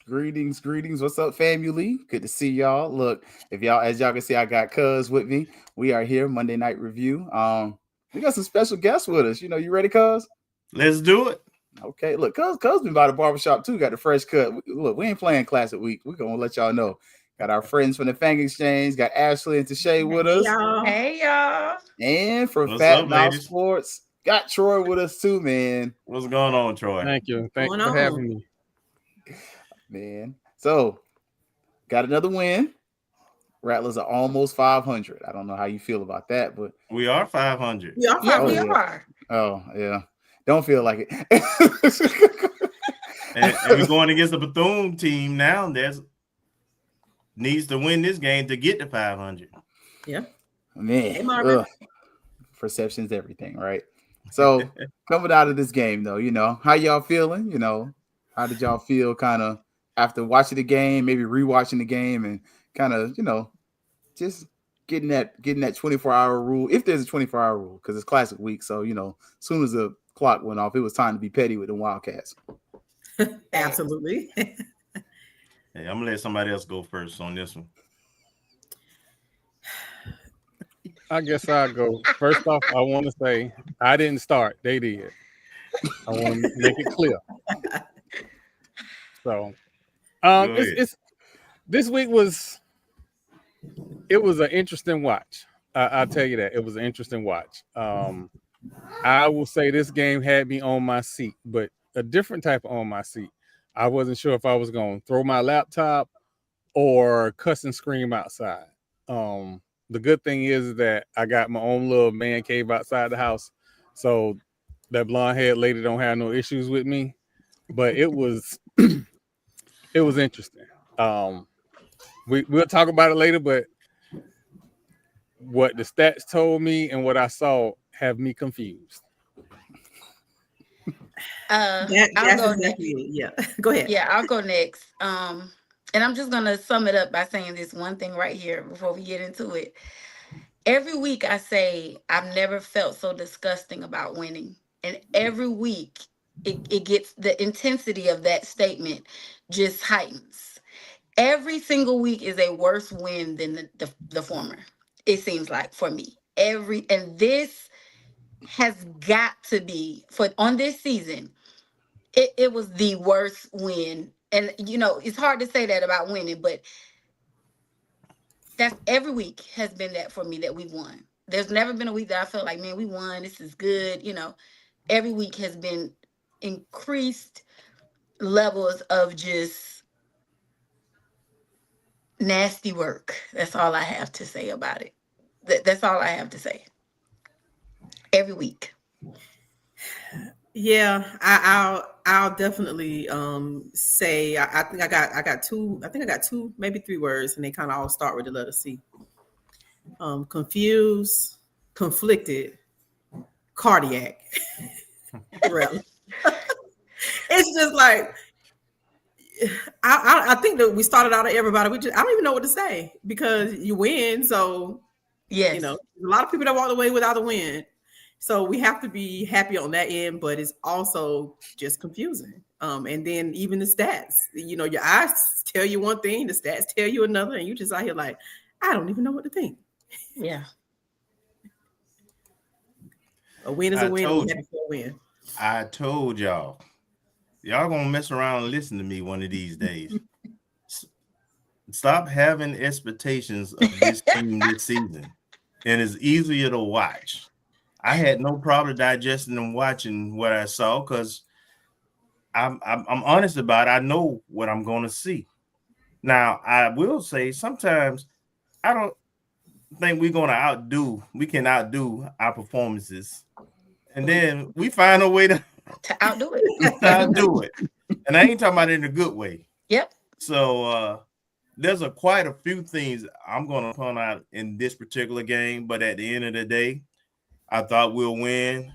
Greetings. What's up, family? Good to see y'all. Look, if y'all, as y'all can see, I got Cuz with me. We are here, Monday Night Review. We got some special guests with us. You ready, Cuz? Let's do it. Okay, look, Cuz been by the barbershop too. Got the fresh cut. Look, we ain't playing Classic Week. We're gonna let y'all know. Got our friends from the Fang Exchange. Got Ashley and Tashay with us. Y'all. Hey, y'all. And from What's Fat up, Mouth ladies? Sports, got Troy with us too, man. What's going on, Troy? Thank you Going for on? having me. Man. So, got another win. Rattlers are almost 500. I don't know how you feel about that, but We are 500. We are Yeah, Oh, we yeah. are. oh yeah, don't feel like it. And we're going against the Bethune team now. There's needs to win this game to get to 500. Yeah. Man, Hey, Marvin. perception's everything, right? So coming out of this game, though, how y'all feeling? How did y'all feel kind of after watching the game, maybe rewatching the game, and kind of, just getting that 24-hour rule, if there's a 24-hour rule, because it's Classic Week. So, as soon as the clock went off, it was time to be petty with the Wildcats. Absolutely. Hey, I'm gonna let somebody else go first on this one. I guess I'll go. First off, I want to say I didn't start. They did. I want to make it clear. So, Go ahead. it's this week was an interesting watch. I'll tell you that it was an interesting watch. I will say this game had me on my seat, but a different type of on my seat. I wasn't sure if I was going to throw my laptop or cuss and scream outside. The good thing is that I got my own little man cave outside the house, so that blonde haired lady don't have no issues with me. But it was it was interesting. We'll talk about it later, but what the stats told me and what I saw have me confused. I'll That's go exactly next. it. Yeah. Go ahead. Yeah, I'll go next. And I'm just gonna sum it up by saying this one thing right here before we get into it. Every week I say I've never felt so disgusting about winning, and every week it gets the intensity of that statement just heightens. Every single week is a worse win than the former. It seems like for me. And this has got to be for on this season. It was the worst win. And it's hard to say that about winning, but that's every week has been that for me that we won. There's never been a week that I felt like, man, we won. This is good. Every week has been increased levels of just nasty work. That's all I have to say about it. That's all I have to say. Every week. Yeah, I'll definitely say I think I got two, maybe three words, and they kind of all start with the letter C. Confused, conflicted, cardiac. Really. It's just like I think that we started out of everybody. I don't even know what to say because you win. So Yes. a lot of people that walked away without a win. So we have to be happy on that end, but it's also just confusing. And then even the stats, your eyes tell you one thing, the stats tell you another, and you just out here like, I don't even know what to think. Yeah. A win is a win. And we happy for a win. I told y'all gonna mess around and listen to me one of these days. Stop having expectations of this team this season, and it's easier to watch. I had no problem digesting and watching what I saw because I'm honest about it. I know what I'm going to see. Now, I will say sometimes I don't think we can outdo our performances. And then we find a way to outdo it. outdo it. And I ain't talking about it in a good way. Yep. So there's quite a few things I'm going to point out in this particular game. But at the end of the day, I thought we'll win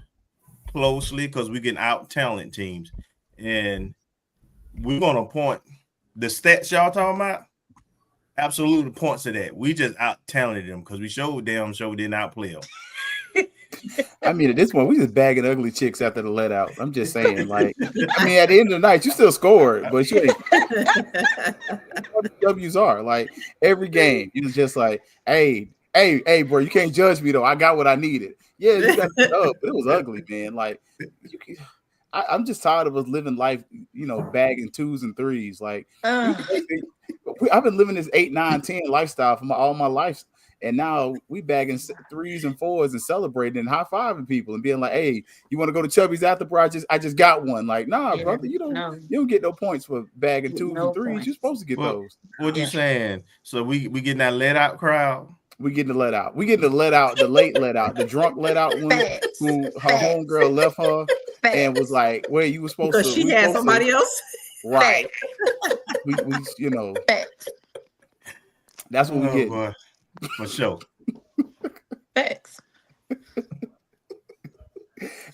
closely because we can out-talent teams. And we're going to point the stats y'all talking about, absolutely points to that. We just out-talented them because we didn't outplay them. I mean, at this point, we just bagging ugly chicks after the let out. I'm just saying, like, I mean, at the end of the night, you still scored, but you ain't what the W's are. Like every game, you was just like, hey, bro, you can't judge me though. I got what I needed. Yeah, you got the dub, but it was ugly, man. Like, I'm just tired of us living life, bagging 2s and 3s. Like, I've been living this 8, 9, 10 lifestyle for all my life. And now we bagging 3s and 4s and celebrating and high fiving people and being like, "Hey, you want to go to Chubby's after, bro? I just got one." Like, nah, brother, you don't get no points for bagging 2s and 3s. You're supposed to get those. What you saying? So we getting that let out crowd. We getting the let out. We getting the let out, the late let out, the drunk let out one who her homegirl left her and was like, "Where you were supposed to?" Because she had somebody else. Right. we That's what we get. Boy. For sure. Facts.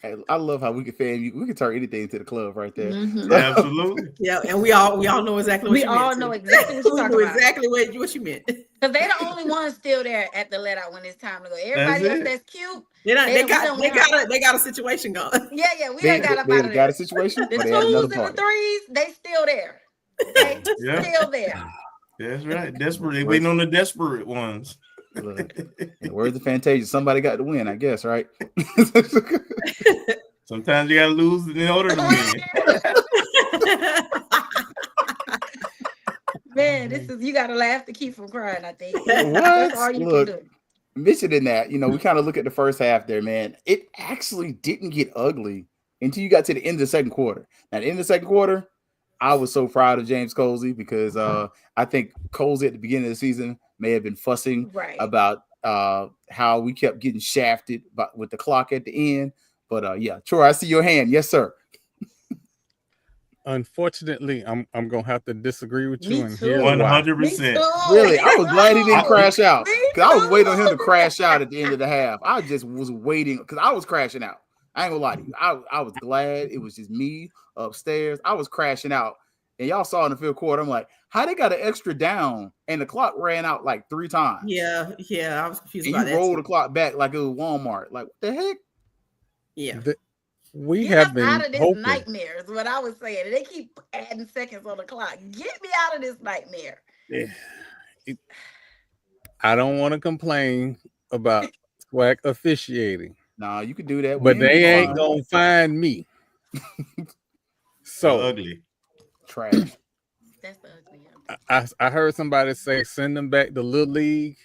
I love how we can fan you. We can turn anything into the club right there. Mm-hmm. Absolutely. Yeah, and we all know exactly what we all know exactly what you're talking about. Exactly what you meant. Because they're the only ones still there at the let out when it's time to go. Everybody else that's cute. They got a situation going. Yeah. We done got up out of there. Got a situation. The 2s and the 3s, they still there. They still there. That's right. Desperate. They waiting on the desperate ones. Look, where's the Fantasia? Somebody got to win, I guess, right? Sometimes you gotta lose in order to win. Man, you gotta laugh to keep from crying, I think. What? That's all you can do. Mentioning that, we kind of look at the first half there, man. It actually didn't get ugly until you got to the end of the second quarter. Now, at the end of the second quarter, I was so proud of James Colsey because I think Colsey at the beginning of the season may have been fussing about how we kept getting shafted with the clock at the end. But yeah, Troy, I see your hand. Yes, sir. Unfortunately, I'm gonna have to disagree with you. Me too. 100%. Really, I was glad he didn't crash out because I was waiting on him to crash out at the end of the half. I just was waiting because I was crashing out. I ain't gonna lie to you. I was glad it was just me upstairs. I was crashing out, and y'all saw in the fifth quarter. I'm like, how they got an extra down, and the clock ran out like 3 times. Yeah, I was confused and about that. You rolled the clock back like it was Walmart. Like, what the heck? Yeah. We have been out of this hoping. nightmare is what I was saying. They keep adding seconds on the clock. Get me out of this nightmare. I don't want to complain about SWAC officiating. Nah, you can do that. But they ain't gonna find me. So ugly. Trash. That's the ugly. I heard somebody say send them back to Little League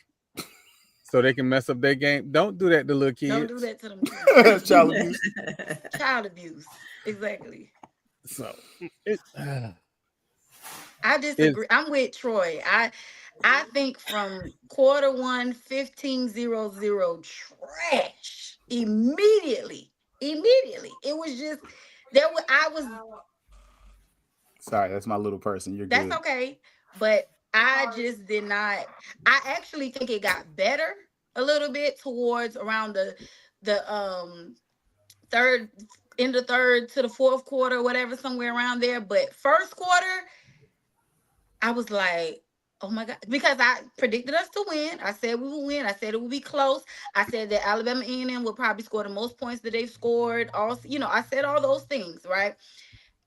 so they can mess up their game. Don't do that to little kids. Don't do that to them kids. Child abuse. Child abuse. Exactly. So I disagree. I'm with Troy. I think from quarter 1, 15-0-0 trash. Immediately. It was just Sorry, that's my little person. You're that's good. Okay. But I just did not. I actually think it got better a little bit towards around the third to the fourth quarter, whatever, somewhere around there. But first quarter, I was like, oh my God, because I predicted us to win. I said we would win. I said it would be close. I said that Alabama A&M would probably score the most points that they've scored. Also, I said all those things, right?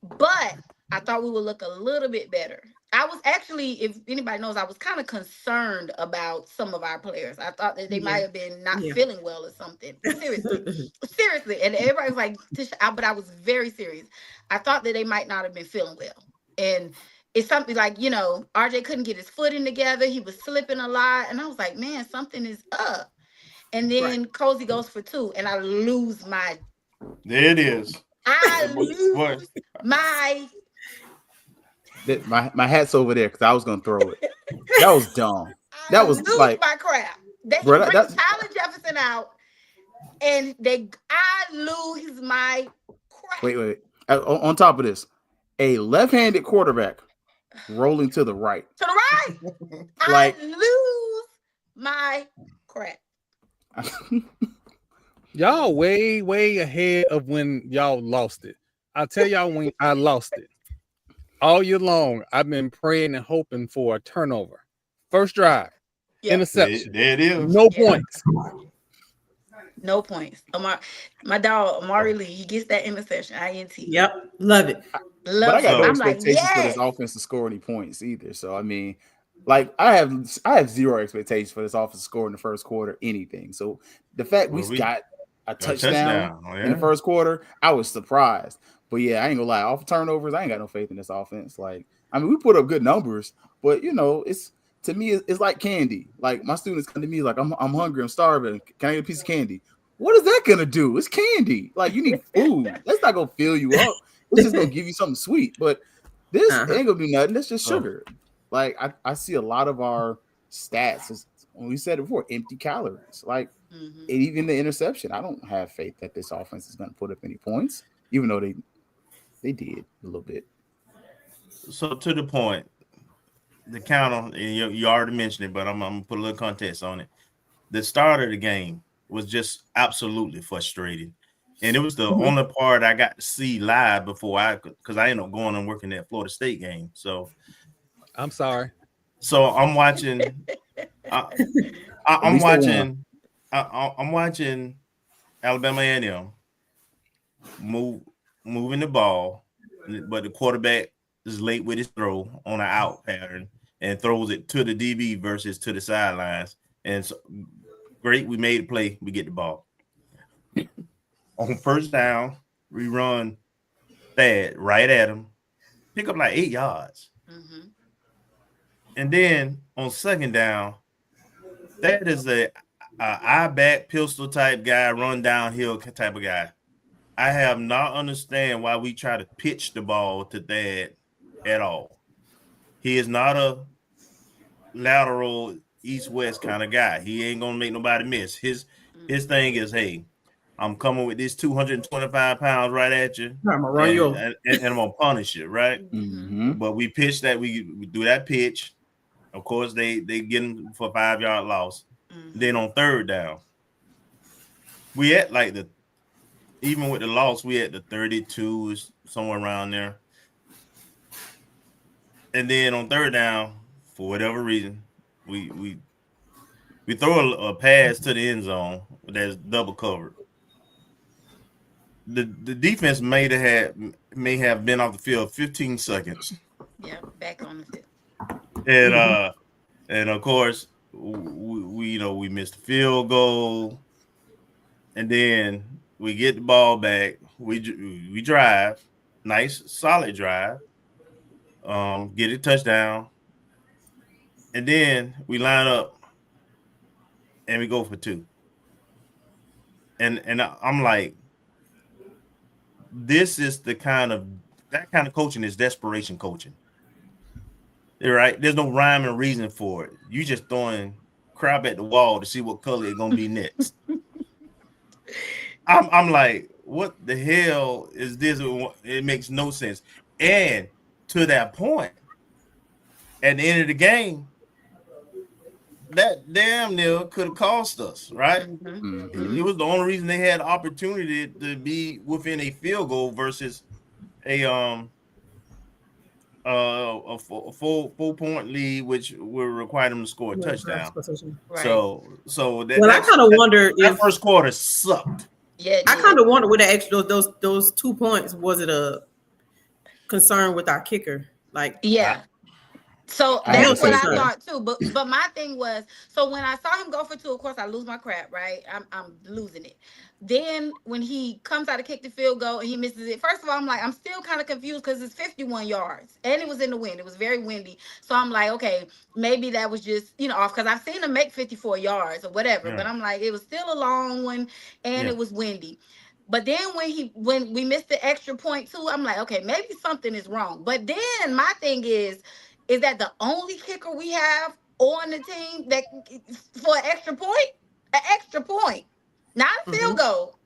But I thought we would look a little bit better. I was actually, if anybody knows, I was kind of concerned about some of our players. I thought that they might have been not feeling well or something. Seriously. And everybody was like, but I was very serious. I thought that they might not have been feeling well. And it's something like, RJ couldn't get his footing together. He was slipping a lot. And I was like, man, something is up. And then Cozy goes for 2, and I lose my. There it is. I lose my hat's over there because I was gonna throw it. That was dumb. That was like my crap. They bring Tyler Jefferson out, and I lose my crap. Wait. On top of this, a left-handed quarterback rolling to the right. To the right. I lose my crap. Y'all way ahead of when y'all lost it. I'll tell y'all when I lost it. All year long, I've been praying and hoping for a turnover. First drive, interception. There it is. No points. No points. My dog Amari Lee, he gets that interception. INT. Yep, love it. But I Loves got it. no I'm like, expectations for this yes. offense to score any points either. So I mean, like I have zero expectations for this offense to score in the first quarter anything. So the fact we got a touchdown in the first quarter, I was surprised. But yeah, I ain't gonna lie, off turnovers, I ain't got no faith in this offense. Like, I mean, we put up good numbers, but you know, it's to me, it's like candy. Like my students come to me like, I'm hungry, I'm starving. Can I get a piece of candy? What is that gonna do? It's candy. Like you need food. That's not gonna fill you up. It's just gonna give you something sweet. But this ain't gonna do nothing. That's just sugar. Like I see a lot of our stats, when we said it before, empty calories. Like even the interception, I don't have faith that this offense is gonna put up any points, even though they did a little bit. So to the point, the counter, and you already mentioned it, but I'm gonna put a little context on it. The start of the game was just absolutely frustrating. And it was the only part I got to see live before because I ended up going and working that Florida State game. So I'm sorry. So I'm watching. I'm watching Alabama A&M moving the ball, but the quarterback is late with his throw on an out pattern and throws it to the DB versus to the sidelines. And so, great, we made a play. We get the ball. On first down, we run Thad right at him, pick up like 8 yards. And then on second down, that is a eye back pistol type guy, run downhill type of guy. I have not understand why we try to pitch the ball to Thad at all. He is not a lateral east-west kind of guy. He ain't gonna make nobody miss. His thing is, hey, I'm coming with this 225 pounds right at you, I'm gonna run you over. and I'm gonna punish you, right? But we pitch that, we do that pitch. Of course, they get him for 5-yard loss. Then on third down, we at like even with the loss, we at the 32 is somewhere around there. And then on third down, for whatever reason, we throw a pass to the end zone that's double covered. The defense may have been off the field 15 seconds. Yeah, back on the field. And of course, we missed the field goal, and then we get the ball back. We drive, nice solid drive. Get a touchdown, and then we line up and we go for 2. And I'm like, this is that kind of coaching is desperation coaching. Right? There's no rhyme and reason for it. You just throwing crap at the wall to see what color it's gonna be next. I'm like, what the hell is this? It makes no sense. And to that point, at the end of the game, that damn near could have cost us, right? It was the only reason they had the opportunity to be within a field goal versus a full point lead, which will require them to score a touchdown. Right. So that, I kind of wonder if first quarter sucked. Yeah, I kind of wonder with the extra those 2 points, was it a concern with our kicker? Like, yeah. So that's what I thought too. But my thing was, so when I saw him go for 2, of course I lose my crap, right? I'm losing it. Then when he comes out to kick the field goal and he misses it, first of all, I'm like, I'm still kind of confused because it's 51 yards and it was in the wind. It was very windy. So I'm like, okay, maybe that was just, off, because I've seen him make 54 yards or whatever. But I'm like, it was still a long one and it was windy. But then when we missed the extra point too, I'm like, okay, maybe something is wrong. But then my thing is that the only kicker we have on the team that for an extra point, not a field goal,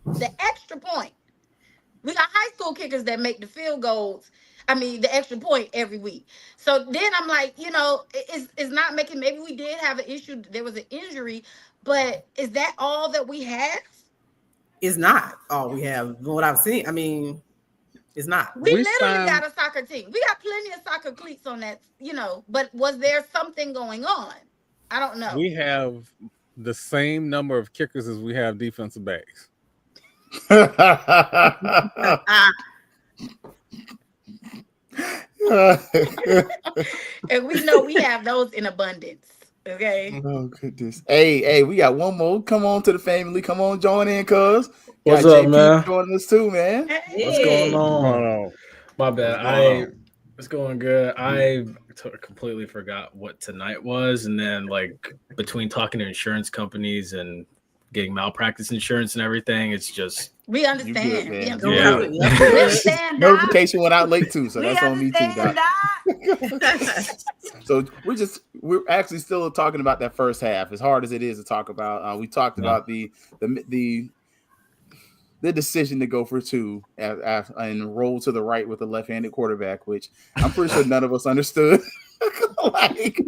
the extra point. We got high school kickers that make the field goals. I mean, the extra point every week. So then I'm like, it's not making. Maybe we did have an issue. There was an injury, but is that all that we have? It's not all we have. What I've seen, I mean. It's not. We literally got a soccer team. We got plenty of soccer cleats on that, but was there something going on? I don't know. We have the same number of kickers as we have defensive backs. And we know we have those in abundance. Okay. Oh goodness. Hey, we got one more. Come on to the family. Come on, join in, cuz. What's Got up, JP man? joining us too, man. What's going on? Oh, My bad. What's going on? It's going good. I completely forgot what tonight was, and then like between talking to insurance companies and getting malpractice insurance and everything, it's just We understand. You good, man. We Yeah. understand. We understand, Doc. Notification went out late too, so We that's on me too, understand, Doc. Doc. So we're actually still talking about that first half, as hard as it is to talk about. We talked about the decision to go for two and roll to the right with a left-handed quarterback, which I'm pretty sure none of us understood. Like,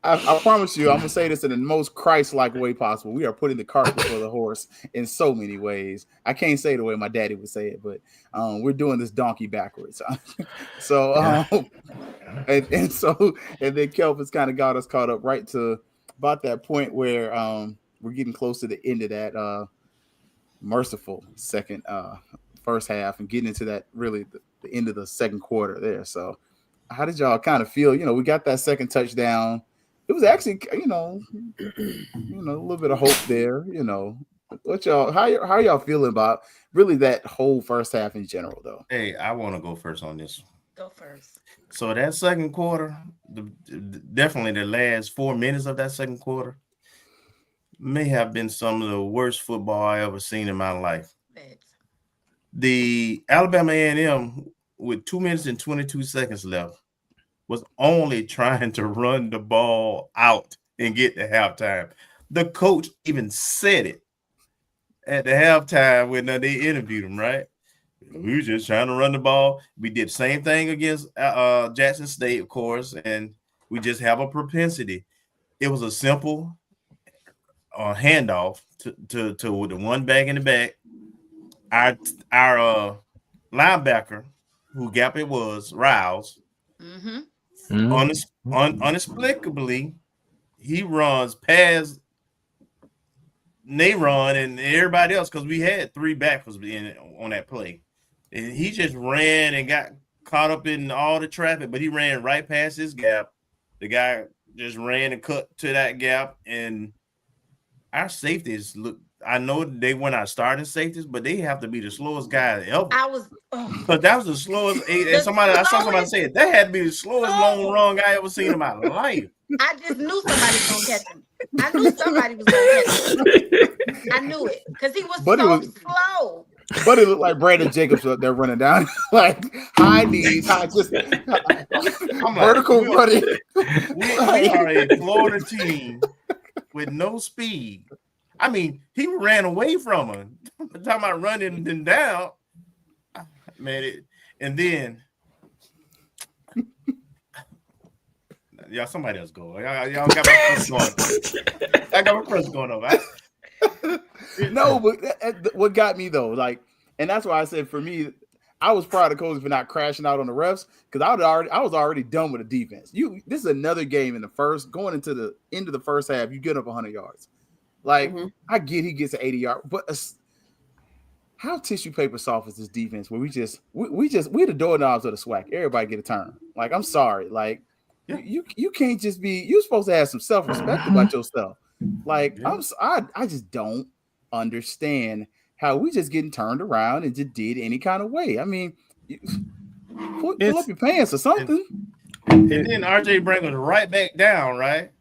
I promise you, I'm gonna say this in the most Christ-like way possible. We are putting the cart before the horse in so many ways. I can't say the way my daddy would say it, but we're doing this donkey backwards. So, and then Kelvin's kind of got us caught up right to about that point where we're getting close to the end of that merciful first half and getting into that really the end of the second quarter there. So, how did y'all kind of feel? We got that second touchdown. It was actually, a little bit of hope there. What y'all? How y'all feeling about really that whole first half in general, though? Hey, I want to go first on this. Go first. So that second quarter, definitely the last 4 minutes of that second quarter, may have been some of the worst football I ever seen in my life. Thanks. The Alabama A&M with 2 minutes and 22 seconds left was only trying to run the ball out and get to halftime. The coach even said it at the halftime when they interviewed him, right? We were just trying to run the ball. We did the same thing against Jackson State, of course, and we just have a propensity. It was a simple handoff to the one back in the back. Our linebacker, who gap it was, Riles, inexplicably, he runs past Nayron and everybody else because we had three backers on that play. And he just ran and got caught up in all the traffic, but he ran right past his gap. The guy just ran and cut to that gap, and our safeties look. I know they went out starting safeties, but they have to be the slowest guy ever. But that was the slowest. And I saw somebody say it. That had to be the slowest long run I ever seen in my life. I just knew somebody was gonna catch him. I knew somebody was gonna catch him. I knew it because he was slow. But it looked like Brandon Jacobs up there running down like high knees, vertical running. We are a Florida team with no speed. I mean, he ran away from him. I'm talking about running them down. Man, and then y'all, somebody else go. Y'all got my first going. I got my first going over. No, but what got me though, and that's why I said for me, I was proud of Cozy for not crashing out on the refs because I was already done with the defense. This is another game in the first, going into the end of the first half. You get up 100 yards. I get he gets an 80 yard, but how tissue paper soft is this defense where we're the doorknobs of the SWAC. Everybody get a turn. I'm sorry. You can't just be. You're supposed to have some self-respect about yourself. I just don't understand how we just getting turned around and just did any kind of way. I mean, pull up your pants or something. And then RJ brings us right back down, right?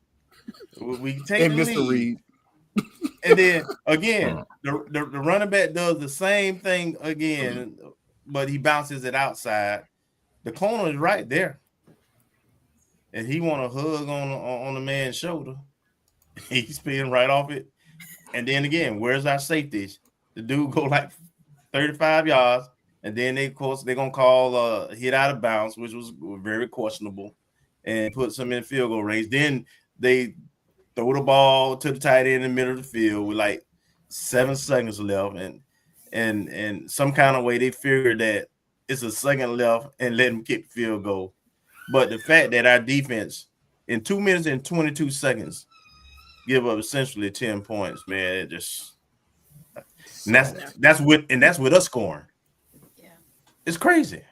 We take and the Mr. lead. Reed. And then again, the running back does the same thing again, but he bounces it outside. The corner is right there, and he want a hug on the man's shoulder. He's spinning right off it, and then again, where's our safeties? The dude go like 35 yards, and then they're gonna call hit out of bounds, which was very questionable, and put some in field goal range. Then they throw the ball to the tight end in the middle of the field with like 7 seconds left, and some kind of way they figured that it's a second left and let them kick field goal. But the fact that our defense in 2 minutes and 22 seconds, give up essentially 10 points, man. It just and that's with us scoring. Yeah. It's crazy.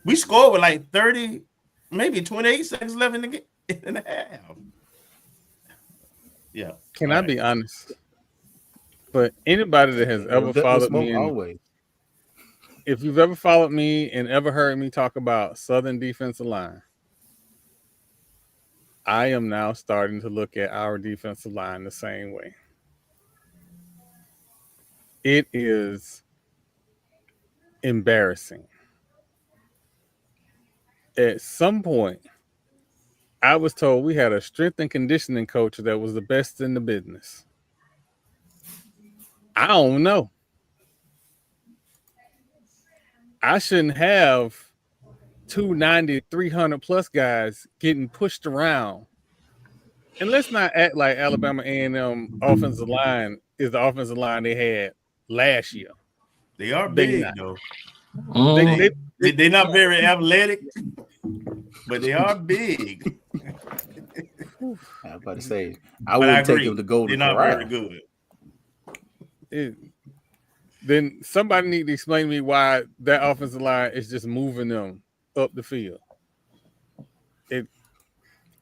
We scored with like 30, maybe 28 seconds left in the game and a half. Yeah. Can I be honest? But anybody that has ever followed me, always. If you've ever followed me and ever heard me talk about Southern defensive line, I am now starting to look at our defensive line the same way. It is embarrassing. At some point, I was told we had a strength and conditioning coach that was the best in the business. I don't know. I shouldn't have 290, 300 plus guys getting pushed around. And let's not act like Alabama A&M offensive line is the offensive line they had last year. They are big, though. They're not very athletic, but they are big. I was about to say, I wouldn't take them to go to They're not very good. Then somebody need to explain to me why that offensive line is just moving them up the field.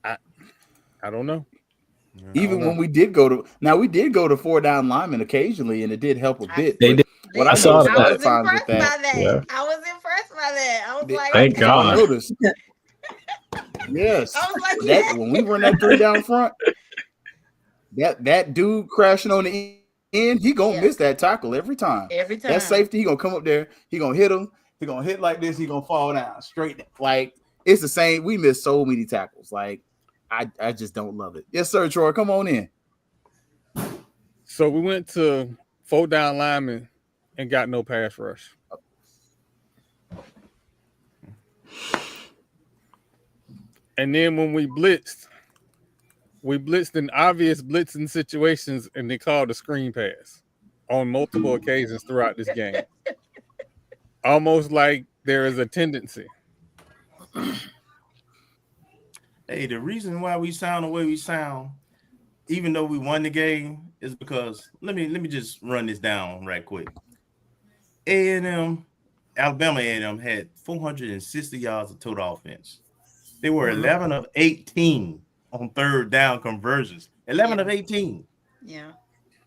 I don't know. Even when we did go to 4 down linemen occasionally, and it did help a bit. They did. What I saw noticed that. a lot of times with that. Yeah. I was impressed by that. I was like, thank God. I noticed. Yes. I was like, that when we run that 3 down front, that dude crashing on the end, he gonna miss that tackle every time. Every time. That safety, he gonna come up there, he gonna hit him, he gonna hit like this, he gonna fall down straight. Like it's the same. We miss so many tackles. Like I just don't love it. Yes, sir, Troy. Come on in. So we went to 4 down linemen and got no pass rush. And then when we blitzed in obvious blitzing situations, and they called a screen pass on multiple occasions throughout this game. Almost like there is a tendency. Hey, the reason why we sound the way we sound, even though we won the game, is because let me just run this down right quick. Alabama A&M had 460 yards of total offense. They were 11 of 18 on 3rd down conversions. 11 of 18. Yeah.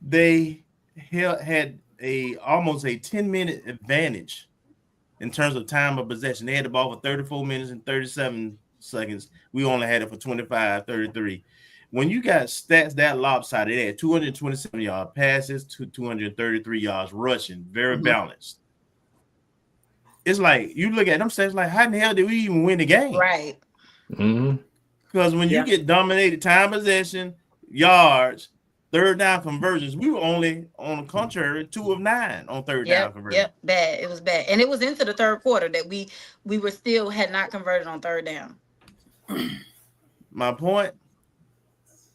They had almost a 10-minute advantage in terms of time of possession. They had the ball for 34 minutes and 37 seconds. We only had it for 25, 33. When you got stats that lopsided, they had 227 yard passes to 233 yards rushing, very balanced. It's like you look at them stats like, how in the hell did we even win the game? Right. Because when you get dominated time possession, yards, 3rd down conversions, we were only, on the contrary, 2 of 9 on 3rd down conversions. Yep, bad. It was bad. And it was into the 3rd quarter that we were still had not converted on 3rd down. My point,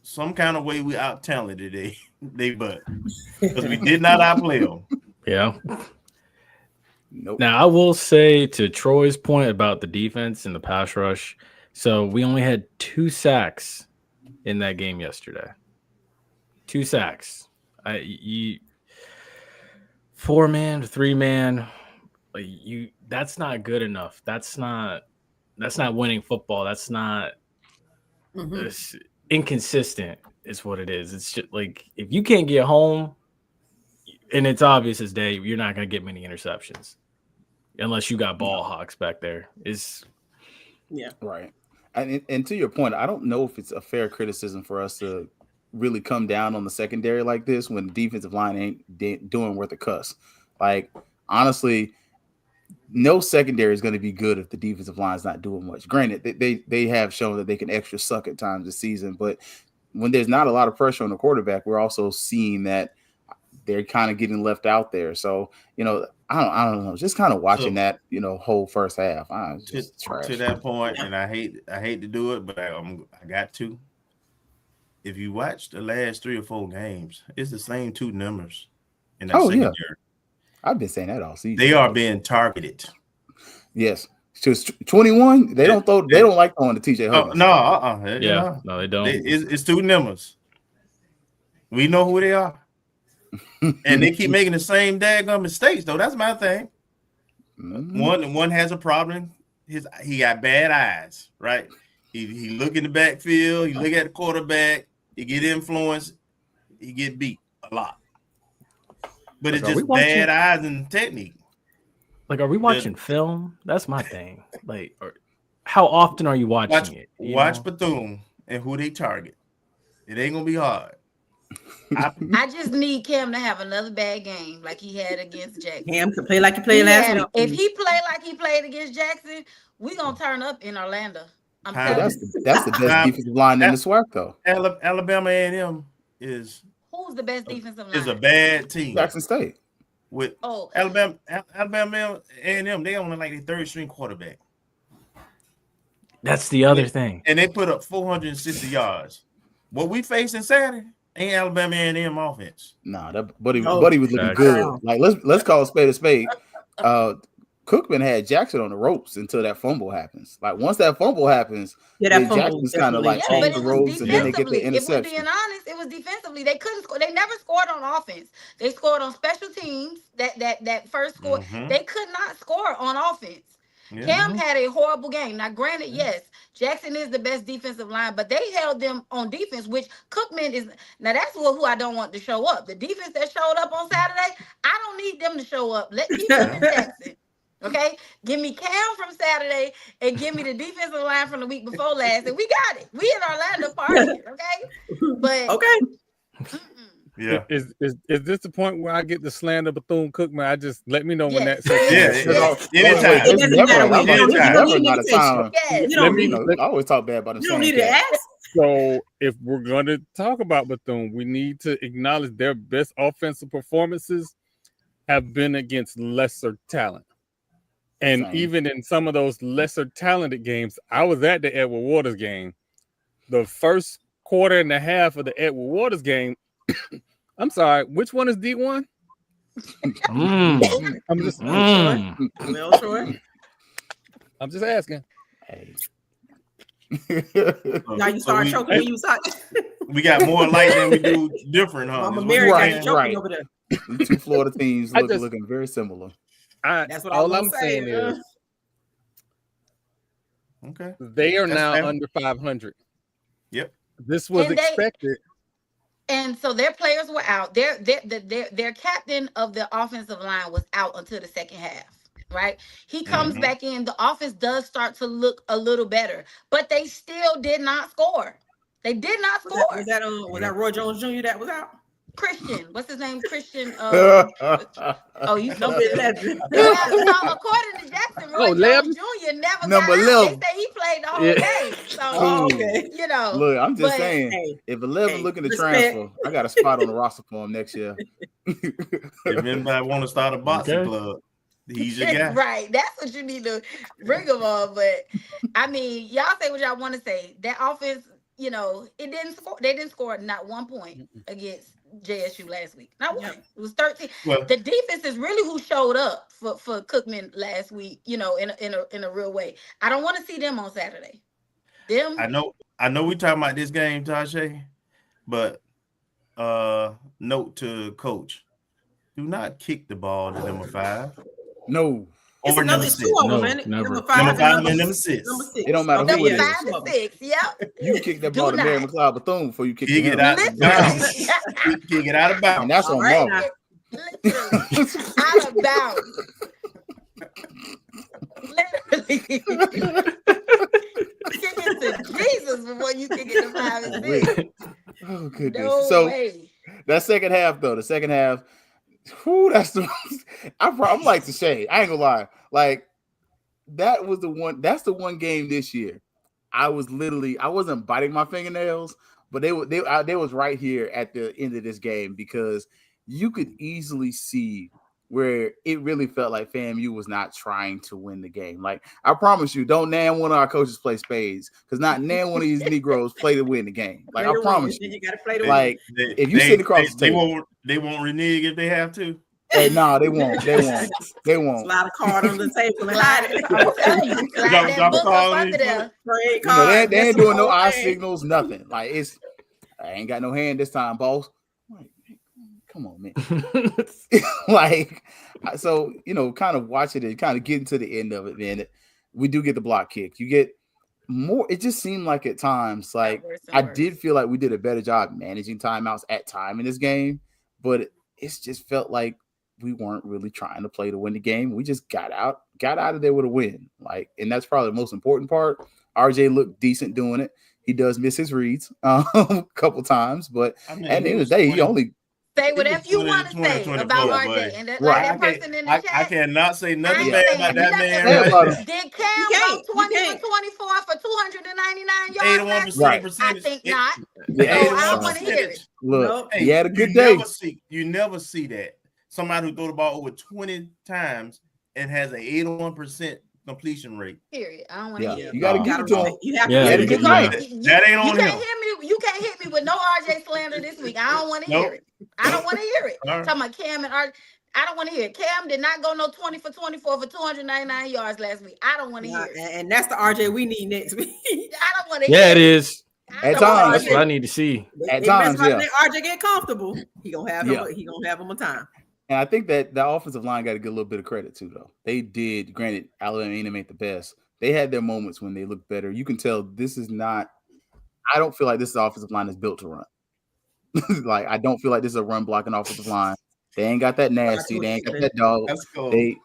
some kind of way we out-talented they but because we did not outplay them. Yeah. Nope. Now, I will say to Troy's point about the defense and the pass rush, so we only had 2 sacks in that game yesterday. 2 sacks. 4-man, 3-man. That's not good enough. That's not winning football. That's not it's inconsistent is what it is. It's just like if you can't get home, and it's obvious as day, you're not going to get many interceptions unless you got ball hawks back there. Right. And to your point, I don't know if it's a fair criticism for us to really come down on the secondary like this when the defensive line ain't doing worth a cuss. Like, honestly, no secondary is going to be good if the defensive line is not doing much. Granted, they have shown that they can extra suck at times this season, but when there's not a lot of pressure on the quarterback, we're also seeing that they're kind of getting left out there. So, I don't know, just kind of watching that, whole first half. To that point, and I hate to do it, but I got to. If you watch the last 3 or 4 games, it's the same 2 numbers in that secondary. I've been saying that all season. They are being targeted. Yes. Just 21. They don't throw. They don't like throwing to TJ Oh, Huggins. no, Yeah, no, they don't. It's two numbers. We know who they are, and they keep making the same daggone mistakes. Though that's my thing. One has a problem. He got bad eyes, right? He look in the backfield. He look at the quarterback. He get influenced. He get beat a lot. But it's just bad eyes and technique. Like, are we watching film? That's my thing. Like, how often are you watching it? Watch Bethune and who they target. It ain't gonna be hard. I just need Cam to have another bad game like he had against Jackson. Cam to play like he played last week. If he played like he played against Jackson, we gonna turn up in Orlando. That's the best defensive line in the SWAC, though. Alabama A&M is who's the best defensive line? Is a bad team. Jackson State. With Alabama A&M, they only like their third string quarterback. That's the other thing. And they put up 460 yards. What we facing Saturday ain't Alabama A&M offense. Nah, Buddy was looking good. Like let's call a spade a spade. Cookman had Jackson on the ropes until that fumble happens. Like once that fumble happens, Jackson's kind of like off the ropes, and then they get the interception. If we're being honest, it was defensively. They couldn't score. They never scored on offense. They scored on special teams. That first score, they could not score on offense. Yeah. Cam had a horrible game. Now, granted, yes, Jackson is the best defensive line, but they held them on defense, which Cookman is. Now, that's who I don't want to show up. The defense that showed up on Saturday, I don't need them to show up. Let keep them in Jackson. Okay, give me Cam from Saturday and give me the defensive line from the week before last, and we got it. We in Orlando partying, okay? But okay. Yeah. Is this the point where I get the slander Bethune-Cookman? I just let me know when that's anytime. I always talk bad about them. You don't need to ask. So if we're gonna talk about Bethune, we need to acknowledge their best offensive performances have been against lesser talent. And even in some of those lesser talented games, I was at the Edward Waters game. The first quarter and a half of the Edward Waters game, I'm sorry, which one is D1? I'm just I'm just asking. Hey. Now you start choking when you start. We got more light than we do different, huh? Mama Mary got you choking over there. The two Florida teams looking very similar. That's what all I'm saying is okay. They are now under 500. Yep. This was expected. And so their players were out. Their captain of the offensive line was out until the second half. Right? He comes back in. The offense does start to look a little better, but they still did not score. They did not score. Was that Roy Jones Jr. that was out? Christian, what's his name? Christian. Oh, you know that. So according to Jackson, Roy Jones Jr. never got out. They say he played the whole game. So you know. Look, I'm just saying, if 11 looking to transfer, I got a spot on the roster for him next year. If anybody want to start a boxing club, he's your guy. Right. That's what you need to bring him on. But I mean, y'all say what y'all want to say. That offense, you know, it didn't score. They didn't score not 1 point against JSU last week. Not one. It was 13. Well, the defense is really who showed up for Cookman last week, you know, in a real way. I don't want to see them on Saturday. Them. I know we talking about this game, Tajay, but note to coach. Do not kick the ball to number 5. No. Over number 6. Number 5 and number 6. It don't matter who it is. 5 and 6. Yep. You can kick that ball to Mary McLeod Bethune before you kick it out of bounds. Kick it out of bounds. And that's on Mama. Out of bounds. Literally. Kick it to Jesus before you kick it to 5 and 6. Oh goodness. No so way. That second half, though, that's the I'm like the shade. I ain't gonna lie. Like that was the one. That's the one game this year. I wasn't biting my fingernails, but they was right here at the end of this game because you could easily see where it really felt like FAMU was not trying to win the game. Like I promise you, don't nan one of our coaches play spades because not nan one of these Negroes play to win the game. Like I promise you, you gotta play to win. If you sit across the table, they won't renege if they have to. Hey, no, they won't. They won't. They won't. Slide a card on the table and hide it. I'm telling you, slide Drop that a book call up on under his there. Trade You know, they cards, ain't that's doing the no whole eye thing. signals, nothing. Like I ain't got no hand this time, boss. I'm like, come on, man. Like, so kind of watching it, kind of getting to the end of it, man. We do get the block kick. You get more. It just seemed like at times, like worse and I worse. did feel like we did a better job managing timeouts at time in this game, but it's just felt like we weren't really trying to play to win the game. We just got out of there with a win. Like, and that's probably the most important part. RJ looked decent doing it. He does miss his reads a couple times, but I mean, at the end of the day, he only Say It whatever was you 20, want to 20, say 24, about but- RJ, and that, Right. like that person in the I chat. cannot say I nothing ain't bad saying about that nothing. man. Yeah, Right about there. him. Did Cam You go can't. 20 You for can't. 24 for 299 yards 81% last week? Right. I percentage. think not. Yeah, So I son. don't want to hear it. Look, Nope. Hey, he had a good you day. never see that. Somebody who throw the ball over 20 times and has an 81% completion rate. Period. I don't want to Yeah, hear it. you got to No. give it to him. You have to Yeah, He had a give good it. night. That ain't on you him. can't hear me. You can't hit me with no RJ slander this week. I don't want to hear it. I don't want to hear it. All right. Talking about Cam and RJ. I don't want to hear it. Cam did not go no 20 for 24 for 299 yards last week. I don't want to hear it. And that's the RJ we need next week. I don't want to Yeah, hear it is. At So times, That's what I need to see. At They mess times, around yeah. and let RJ get comfortable. He gonna have him. Yeah. He gonna have him a time. And I think that the offensive line got to get a little bit of credit too, though. They did. Granted, Alabama ain't the best. They had their moments when they looked better. You can tell this is not. I don't feel like this offensive line is built to run. Like, I don't feel like this is a run blocking offensive line. They ain't got that nasty. They ain't got that dog. That's cool. They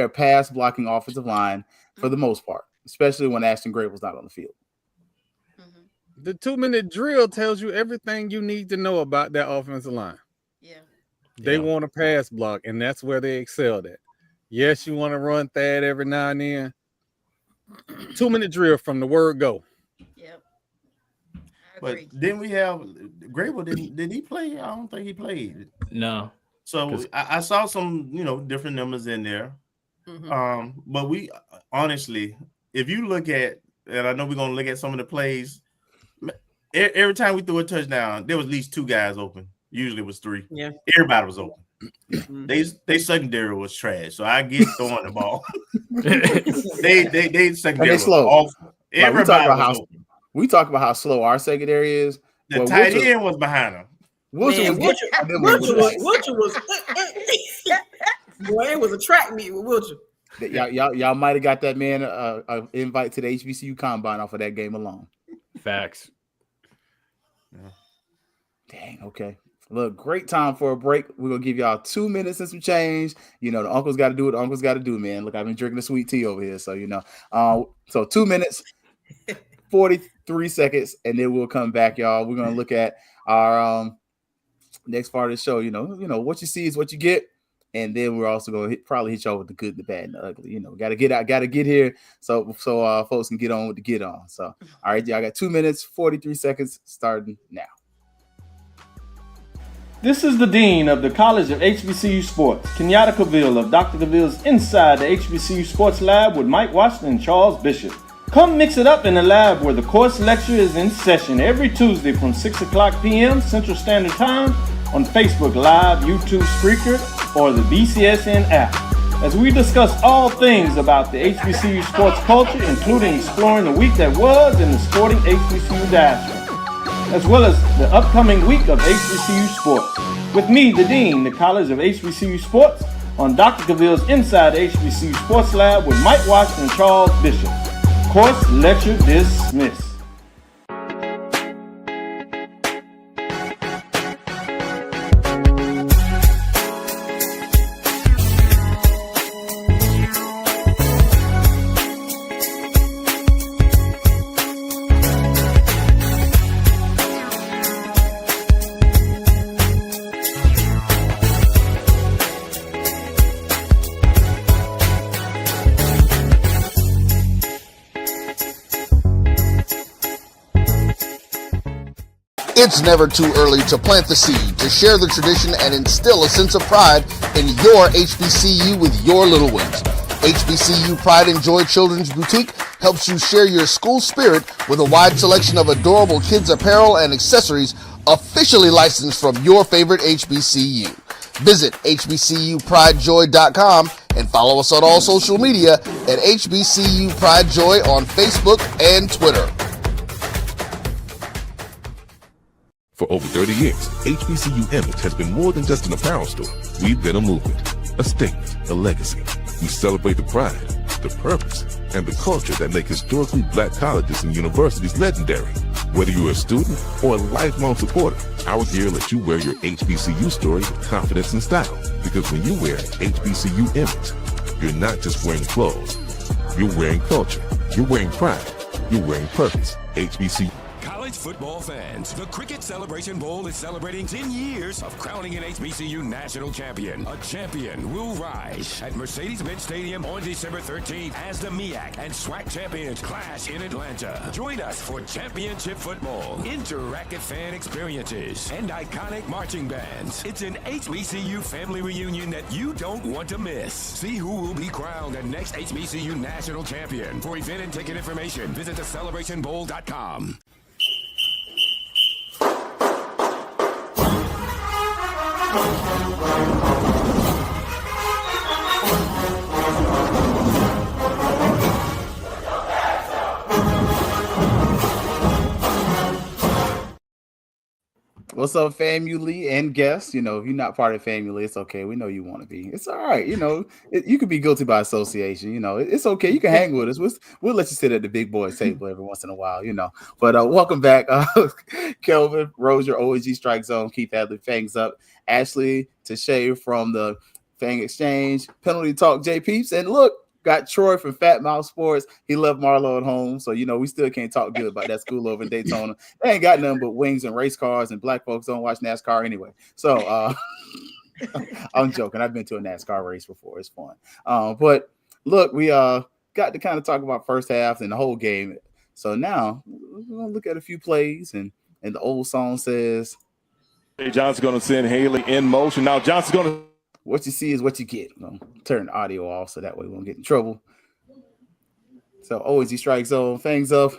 are pass blocking offensive line for the most part, especially when Ashton Gray was not on the field. The 2-minute drill tells you everything you need to know about that offensive line. Yeah. They want a pass block, and that's where they excelled at. Yes, you want to run Thad every now and then. 2-minute drill from the word go. Yep. I But agree. then we have Grable. Did he play? I don't think he played. No. So I saw some, different numbers in there. But we honestly, if you look at, and I know we're gonna look at some of the plays, every time we threw a touchdown, there was at least 2 guys open. Usually it was 3. Yeah. Everybody was open. They secondary was trash. So I get throwing the ball. they secondary they was slow. awful. Like, Everybody was open. we talk about how slow our secondary is. The Well, tight Wilcher- end was behind him. Wilcher was Wilcher was. Boy, it was a track meet with Wilcher. Y'all might have got that man a invite to the HBCU combine off of that game alone. Facts. Dang, okay. Look, great time for a break. We're gonna give y'all 2 minutes and some change. The uncle's got to do what the uncle's got to do, man. Look, I've been drinking the sweet tea over here, so so 2 minutes, 43 seconds, and then we'll come back, y'all. We're gonna look at our next part of the show. What you see is what you get. And then we're also going to probably hit y'all with the good, the bad, and the ugly. Got to get out, got to get here so folks can get on with the get on. So, all right, y'all got 2 minutes, 43 seconds starting now. This is the Dean of the College of HBCU Sports, Kenyatta Cavill of Dr. Cavill's Inside the HBCU Sports Lab with Mike Washington and Charles Bishop. Come mix it up in the lab where the course lecture is in session every Tuesday from 6 o'clock p.m. Central Standard Time on Facebook Live, YouTube Spreaker, or the BCSN app, as we discuss all things about the HBCU sports culture, including exploring the week that was in the sporting HBCU diaspora, as well as the upcoming week of HBCU sports. With me, the Dean, the College of HBCU Sports, on Dr. Cavill's Inside the HBCU Sports Lab with Mike Washington and Charles Bishop. Course lecture dismissed. It's never too early to plant the seed, to share the tradition, and instill a sense of pride in your HBCU with your little ones. HBCU Pride and Joy Children's Boutique helps you share your school spirit with a wide selection of adorable kids apparel and accessories officially licensed from your favorite HBCU. Visit HBCUPrideJoy.com and follow us on all social media at HBCU Pride Joy on Facebook and Twitter. For over 30 years, HBCU Image has been more than just an apparel store. We've been a movement, a statement, a legacy. We celebrate the pride, the purpose, and the culture that make historically black colleges and universities legendary. Whether you're a student or a lifelong supporter, our gear lets you wear your HBCU story with confidence and style. Because when you wear HBCU Image, you're not just wearing clothes. You're wearing culture. You're wearing pride. You're wearing purpose. HBCU. College football fans, the Cricket Celebration Bowl is celebrating 10 years of crowning an HBCU national champion. A champion will rise at Mercedes-Benz Stadium on December 13th as the MEAC and SWAC champions clash in Atlanta. Join us for championship football, interactive fan experiences, and iconic marching bands. It's an HBCU family reunion that you don't want to miss. See who will be crowned the next HBCU national champion. For event and ticket information, visit thecelebrationbowl.com. What's up, family and guests? If you're not part of family, it's okay. We know you want to be. It's all right. You could be guilty by association. It's okay. You can hang with us. We'll let you sit at the big boys table every once in a while. But welcome back, Kelvin, Rozier, OAG Strike Zone, Keith Adley, Fangs Up, Ashley, Tashay from the Fang Exchange, Penalty Talk, J Peeps, and look. Got Troy from Fat Mouth Sports. He left Marlo at home. So, we still can't talk good about that school over in Daytona. They ain't got nothing but wings and race cars, and black folks don't watch NASCAR anyway. So, I'm joking. I've been to a NASCAR race before. It's fun. But look, we got to kind of talk about first half and the whole game. So now we're going to look at a few plays, and the old song says, Hey, Johnson's going to send Haley in motion. Now Johnson's going to. What you see is what you get. Turn the audio off so that way we won't get in trouble. So OAG Strike Zone, Fangs Up,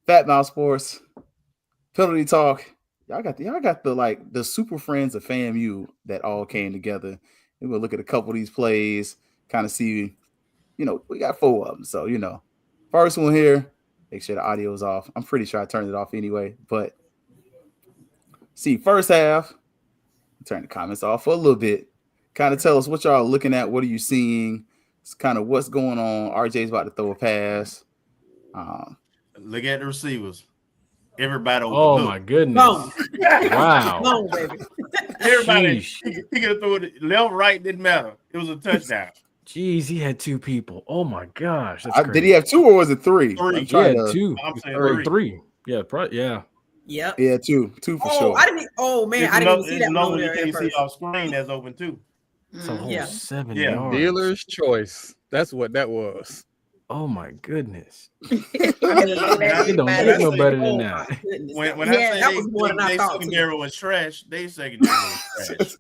Fat Mouth Sports, Penalty Talk. Y'all got the super friends of FAMU that all came together. We're gonna look at a couple of these plays, kind of see. We got 4 of them. So first one here. Make sure the audio is off. I'm pretty sure I turned it off anyway. But see, first half. Turn the comments off for a little bit. Kind of tell us what y'all are looking at. What are you seeing? It's kind of what's going on. RJ's about to throw a pass. Look at the receivers. Everybody. Oh my goodness! Wow! No, baby. Everybody. He could have thrown it left, right. Didn't matter. It was a touchdown. Jeez, he had 2 people. Oh my gosh! Did he have 2 or was it 3? 3. He had 2. I'm saying or 3. Yeah, yeah. Yep. Yeah, 2 for sure. I didn't even see that. No, you can't see off screen. That's open too. It's a whole 7 Yeah. yards. Dealer's choice. That's what that was. Oh my goodness! It don't get no better than that. When I say that was more than I thought. Secondary was trash, they secondary was trash.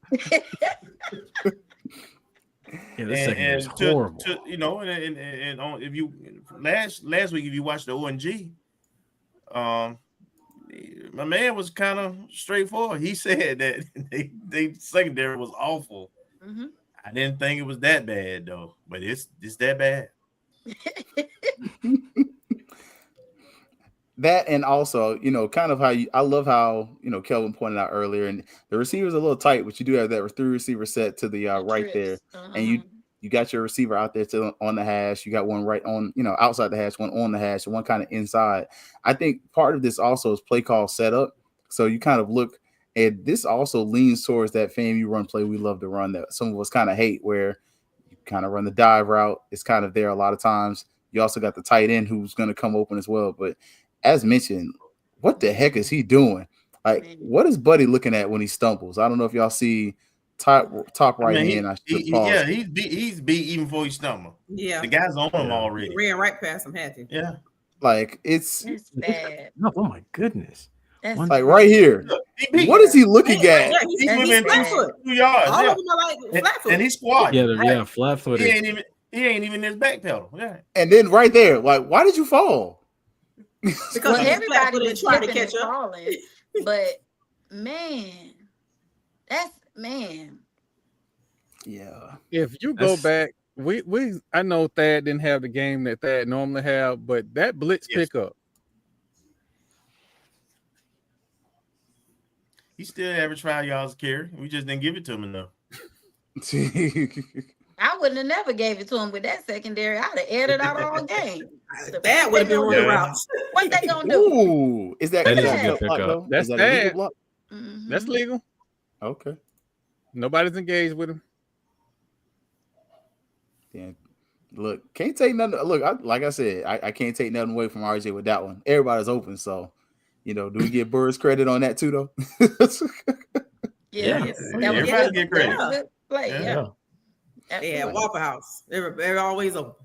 Yeah, this secondary is horrible. And if you last week, if you watched the ONG, my man was kind of straightforward. He said that they secondary was awful. Mm-hmm. I didn't think it was that bad though, but it's that bad. That and also, kind of I love how, Kelvin pointed out earlier, and the receiver's a little tight, but you do have that 3 receiver set to the right there, and you got your receiver out there on the hash. You got one right on, outside the hash, one on the hash, and one kind of inside. I think part of this also is play call setup. So you kind of look, and this also leans towards that FAMU run play we love to run that some of us kind of hate, where you kind of run the dive route. It's kind of there a lot of times. You also got the tight end who's going to come open as well. But as mentioned, what the heck is he doing? Like, what is Buddy looking at when he stumbles? I don't know if y'all see top right hand. He's beat even before he stumbled. Yeah, the guy's on him already. He ran right past him, had to. Yeah, like it's bad. Oh my goodness! Like right here. What is he looking at? He's within 2 yards. All of them are like flat foot. And he's squat. Yeah, flat foot. He ain't even in his back pedal. Yeah. And then right there, like, why did you fall? Because everybody was trying to catch up. Falling, but man, Yeah. If you go back, I know Thad didn't have the game that Thad normally have, but that blitz pickup. He still averaged 5 yards a carry. We just didn't give it to him enough. I wouldn't have never gave it to him with that secondary. I'd have aired it out all game. That would have been running routes. What they gonna do? Ooh, is that That is a a good block, pickup. though? That's Is that a legal Thad. block? Mhm. That's legal. Okay. Nobody's engaged with him. Yeah. Look, can't take nothing. Look, like I said, I can't take nothing away from RJ with that one. Everybody's open, so do we give Burris credit on that too, though? Yeah, Everybody get credit. Good play. Yeah. Yeah, Waffle House. They're always open.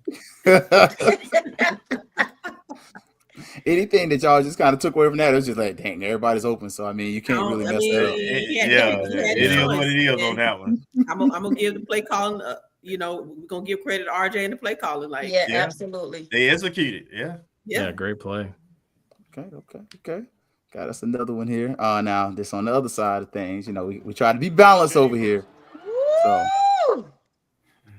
Anything that y'all just kind of took away from that, it was just like, dang, everybody's open. So I mean, you can't really mess that up. It is what it is on that one. I'm gonna give the play calling. We're gonna give credit to RJ and the play calling. Like, yeah, absolutely. They executed. Yeah, great play. Okay. Got us another one here. Now this on the other side of things. We try to be balanced over here. So.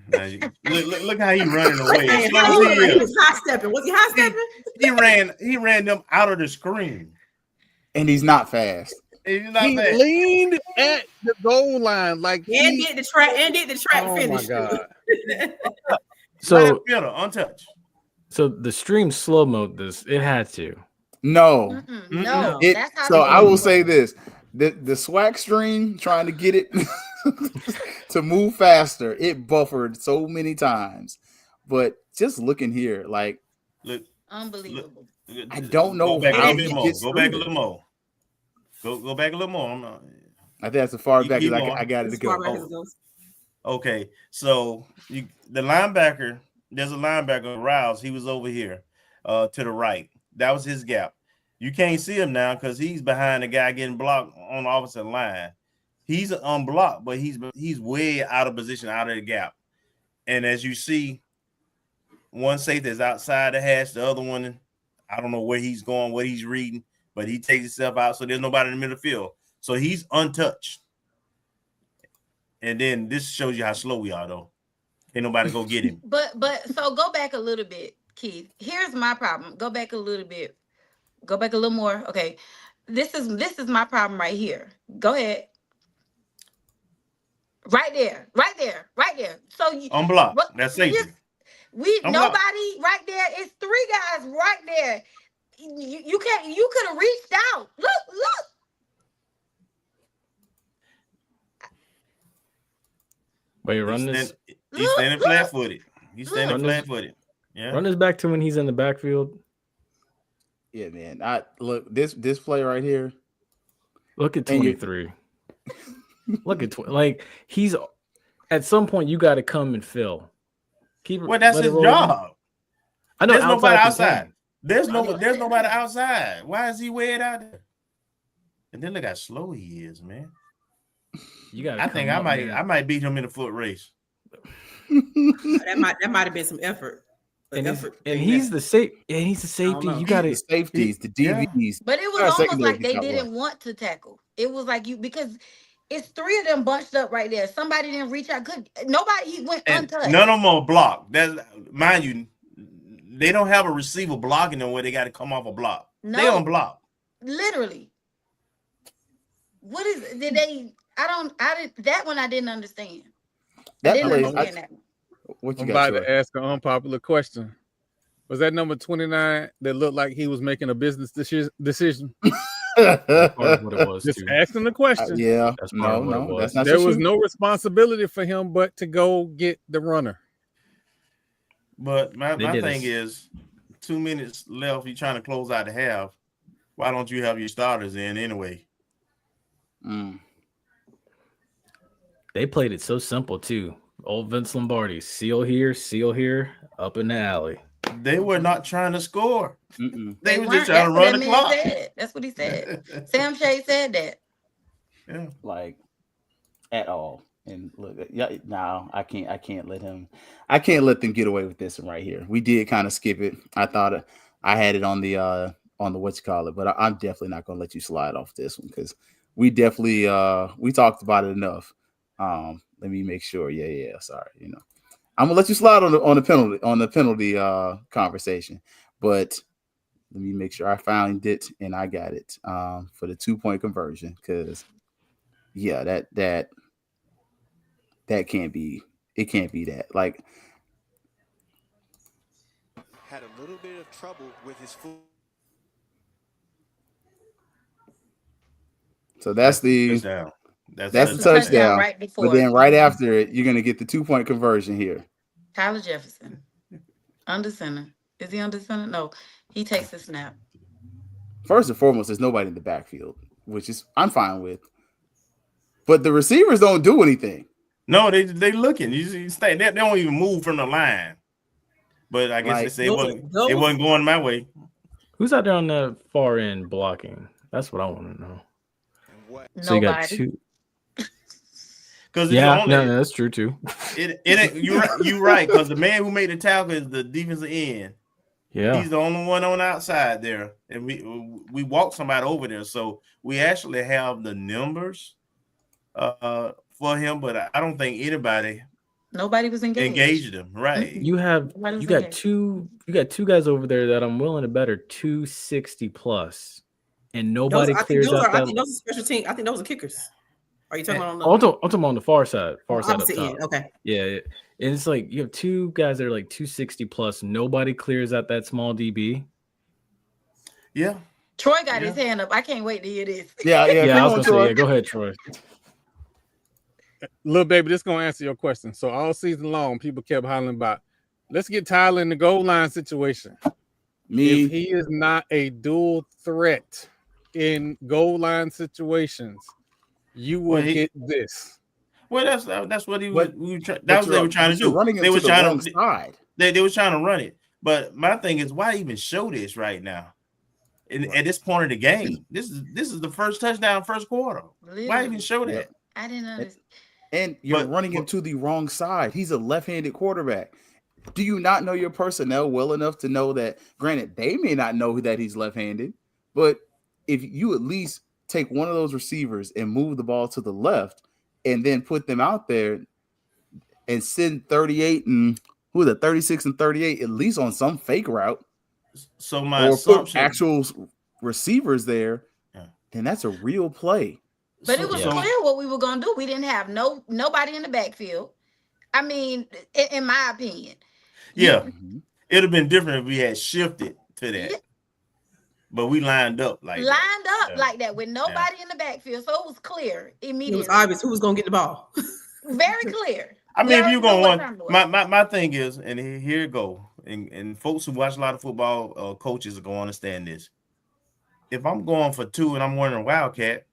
Now, look how he running away. He was high stepping. Was he high stepping? He ran them out of the screen. And he's not fast. He leaned at the goal line like and did the track finish. Oh my god. So untouched. So the stream slow mode this. It had to. No. No. So I will say this. The swag stream trying to get it to move faster, it buffered so many times. But just looking here, like, unbelievable. I don't know how he gets Go back a little more. Go back a little more. I think that's as far back as I got it to go. Okay, so the linebacker, there's a linebacker, Rouse. He was over here to the right. That was his gap. You can't see him now because he's behind the guy getting blocked on the opposite line. He's unblocked, but he's way out of position, out of the gap. And as you see, one safety is outside the hash, the other one, I don't know where he's going, what he's reading, but he takes himself out, so there's nobody in the middle of the field. So he's untouched. And then this shows you how slow we are, though. Ain't nobody go get him. But so go back a little bit, Keith. Here's my problem. Go back a little bit. Go back a little more. Okay. This is my problem right here. Go ahead. Right there. So you unblocked. That's safety. Nobody right there. It's three guys right there. You can't. You could have reached out. Look. Wait, run this. He's standing flat-footed. Yeah. Run this back to when he's in the backfield. Yeah, man. Look this play right here. Look at 23. Look at he's at some point you got to come and fill. That's his job. I know. There's nobody outside. There's nobody outside. Why is he way out there? And then look how slow he is, man. You got. I think I might beat him in a foot race. that might have been some effort. He's the safety. Yeah, he's the safety. You got the safeties, the DBs. But it was almost like they didn't want to tackle. It was like because it's three of them bunched up right there. Somebody didn't reach out. Nobody went untouched. None of them are blocked. Mind you, they don't have a receiver blocking them where they got to come off a block. No, they don't block. Literally. What is? Did they? That one I didn't understand. That What you got to ask an unpopular question. Was that number 29 that looked like he was making a business decision? That's part of what it was. Just asking the question. Yeah. That's part of what it was. That's not there was no responsibility for him but to go get the runner. But my thing is 2 minutes left. You're trying to close out the half. Why don't you have your starters in anyway? They played it so simple too. Old Vince Lombardi, seal here, up in the alley. They were not trying to score. They were just trying to run the clock. That's what he said. Sam Shea said that. Yeah, like at all. And look, no, I can't let them get away with this one right here. We did kind of skip it. I thought I had it on the what you call it, but I'm definitely not gonna let you slide off this one because we definitely we talked about it enough. Let me make sure. Yeah. Sorry, I'm gonna let you slide on the penalty conversation, but let me make sure I found it and I got it for the 2-point conversion, because that can't be, it can't be that. Like, had a little bit of trouble with his foot. so that's the touchdown. That's the That's the touchdown touchdown. right But before. then right after it, you're gonna get the 2-point conversion here. Tyler Jefferson, under center. Is he under center? No, he takes the snap. First and foremost, there's nobody in the backfield, which is I'm fine with. But the receivers don't do anything. No, they looking. You stay. They don't even move from the line. But I guess Like, they say it wasn't going my way. Who's out there on the far end blocking? That's what I want to know. So Nobody. you got two. Because no, that's true too. You're right. Because the man who made the tackle is the defensive end. Yeah, he's the only one on the outside there, and we walked somebody over there. So we actually have the numbers for him, but I don't think nobody was engaged him. Right. You got two guys over there that I'm willing to bet are 260 plus, and nobody clears out that. I think those are special team. I think those are kickers. Are you talking about I'm talking on the far side up top. End. Okay. Yeah, and it's like you have two guys that are like 260 plus. Nobody clears out that small DB. Yeah. Troy got his hand up. I can't wait to hear this. Yeah. I was gonna say, go ahead, Troy. Little baby, this gonna answer your question. So all season long, people kept hollering about, let's get Tyler in the goal line situation. If he is not a dual threat in goal line situations, you will get this. Well, that's what he was. That's what they were trying to do. They were trying to side. They were trying to run it. But my thing is, why even show this right now? At this point of the game, this is the first touchdown, first quarter. Literally. Why even show that? I didn't understand. And you're running him to the wrong side. He's a left-handed quarterback. Do you not know your personnel well enough to know that? Granted, they may not know that he's left-handed, but if you at least take one of those receivers and move the ball to the left and then put them out there and send 38 and 36 and 38 at least on some fake route. So my assumption, actual receivers there, then that's a real play. But it was clear what we were gonna do. We didn't have nobody in the backfield. I mean, in my opinion. Yeah, it'd have been different if we had shifted to that. Yeah. But we lined up like that with nobody in the backfield, so it was clear immediately. It was obvious who was gonna get the ball. Very clear. I mean, if you're gonna my thing is, and here it go, and folks who watch a lot of football, coaches are gonna understand this. If I'm going for 2 and I'm running a Wildcat,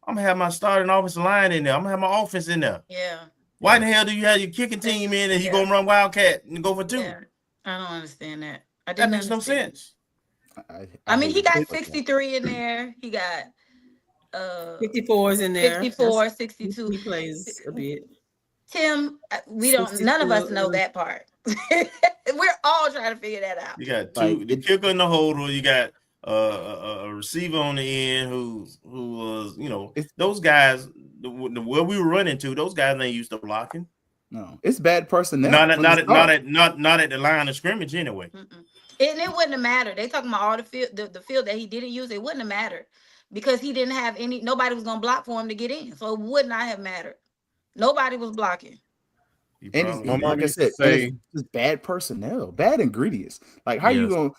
I'm gonna have my starting offensive line in there. I'm gonna have my offense in there. Yeah. Why the hell do you have your kicking team in and you gonna run Wildcat and go for 2? Yeah. I don't understand that. That makes no sense. I mean, he got 63 in there. He got 54s in there. 54, 62. He plays a bit. Tim, none of us know that part. We're all trying to figure that out. You got the kicker and the holder. You got a receiver on the end who was, those guys, where we were running to, those guys ain't used to blocking. No, it's bad personnel. Not at the line of scrimmage anyway. Mm-mm. And it wouldn't have mattered. They talking about all the field that he didn't use. It wouldn't have mattered because he didn't have nobody was gonna block for him to get in. So it would not have mattered. Nobody was blocking. And like I said, it's bad personnel, bad ingredients. Like how you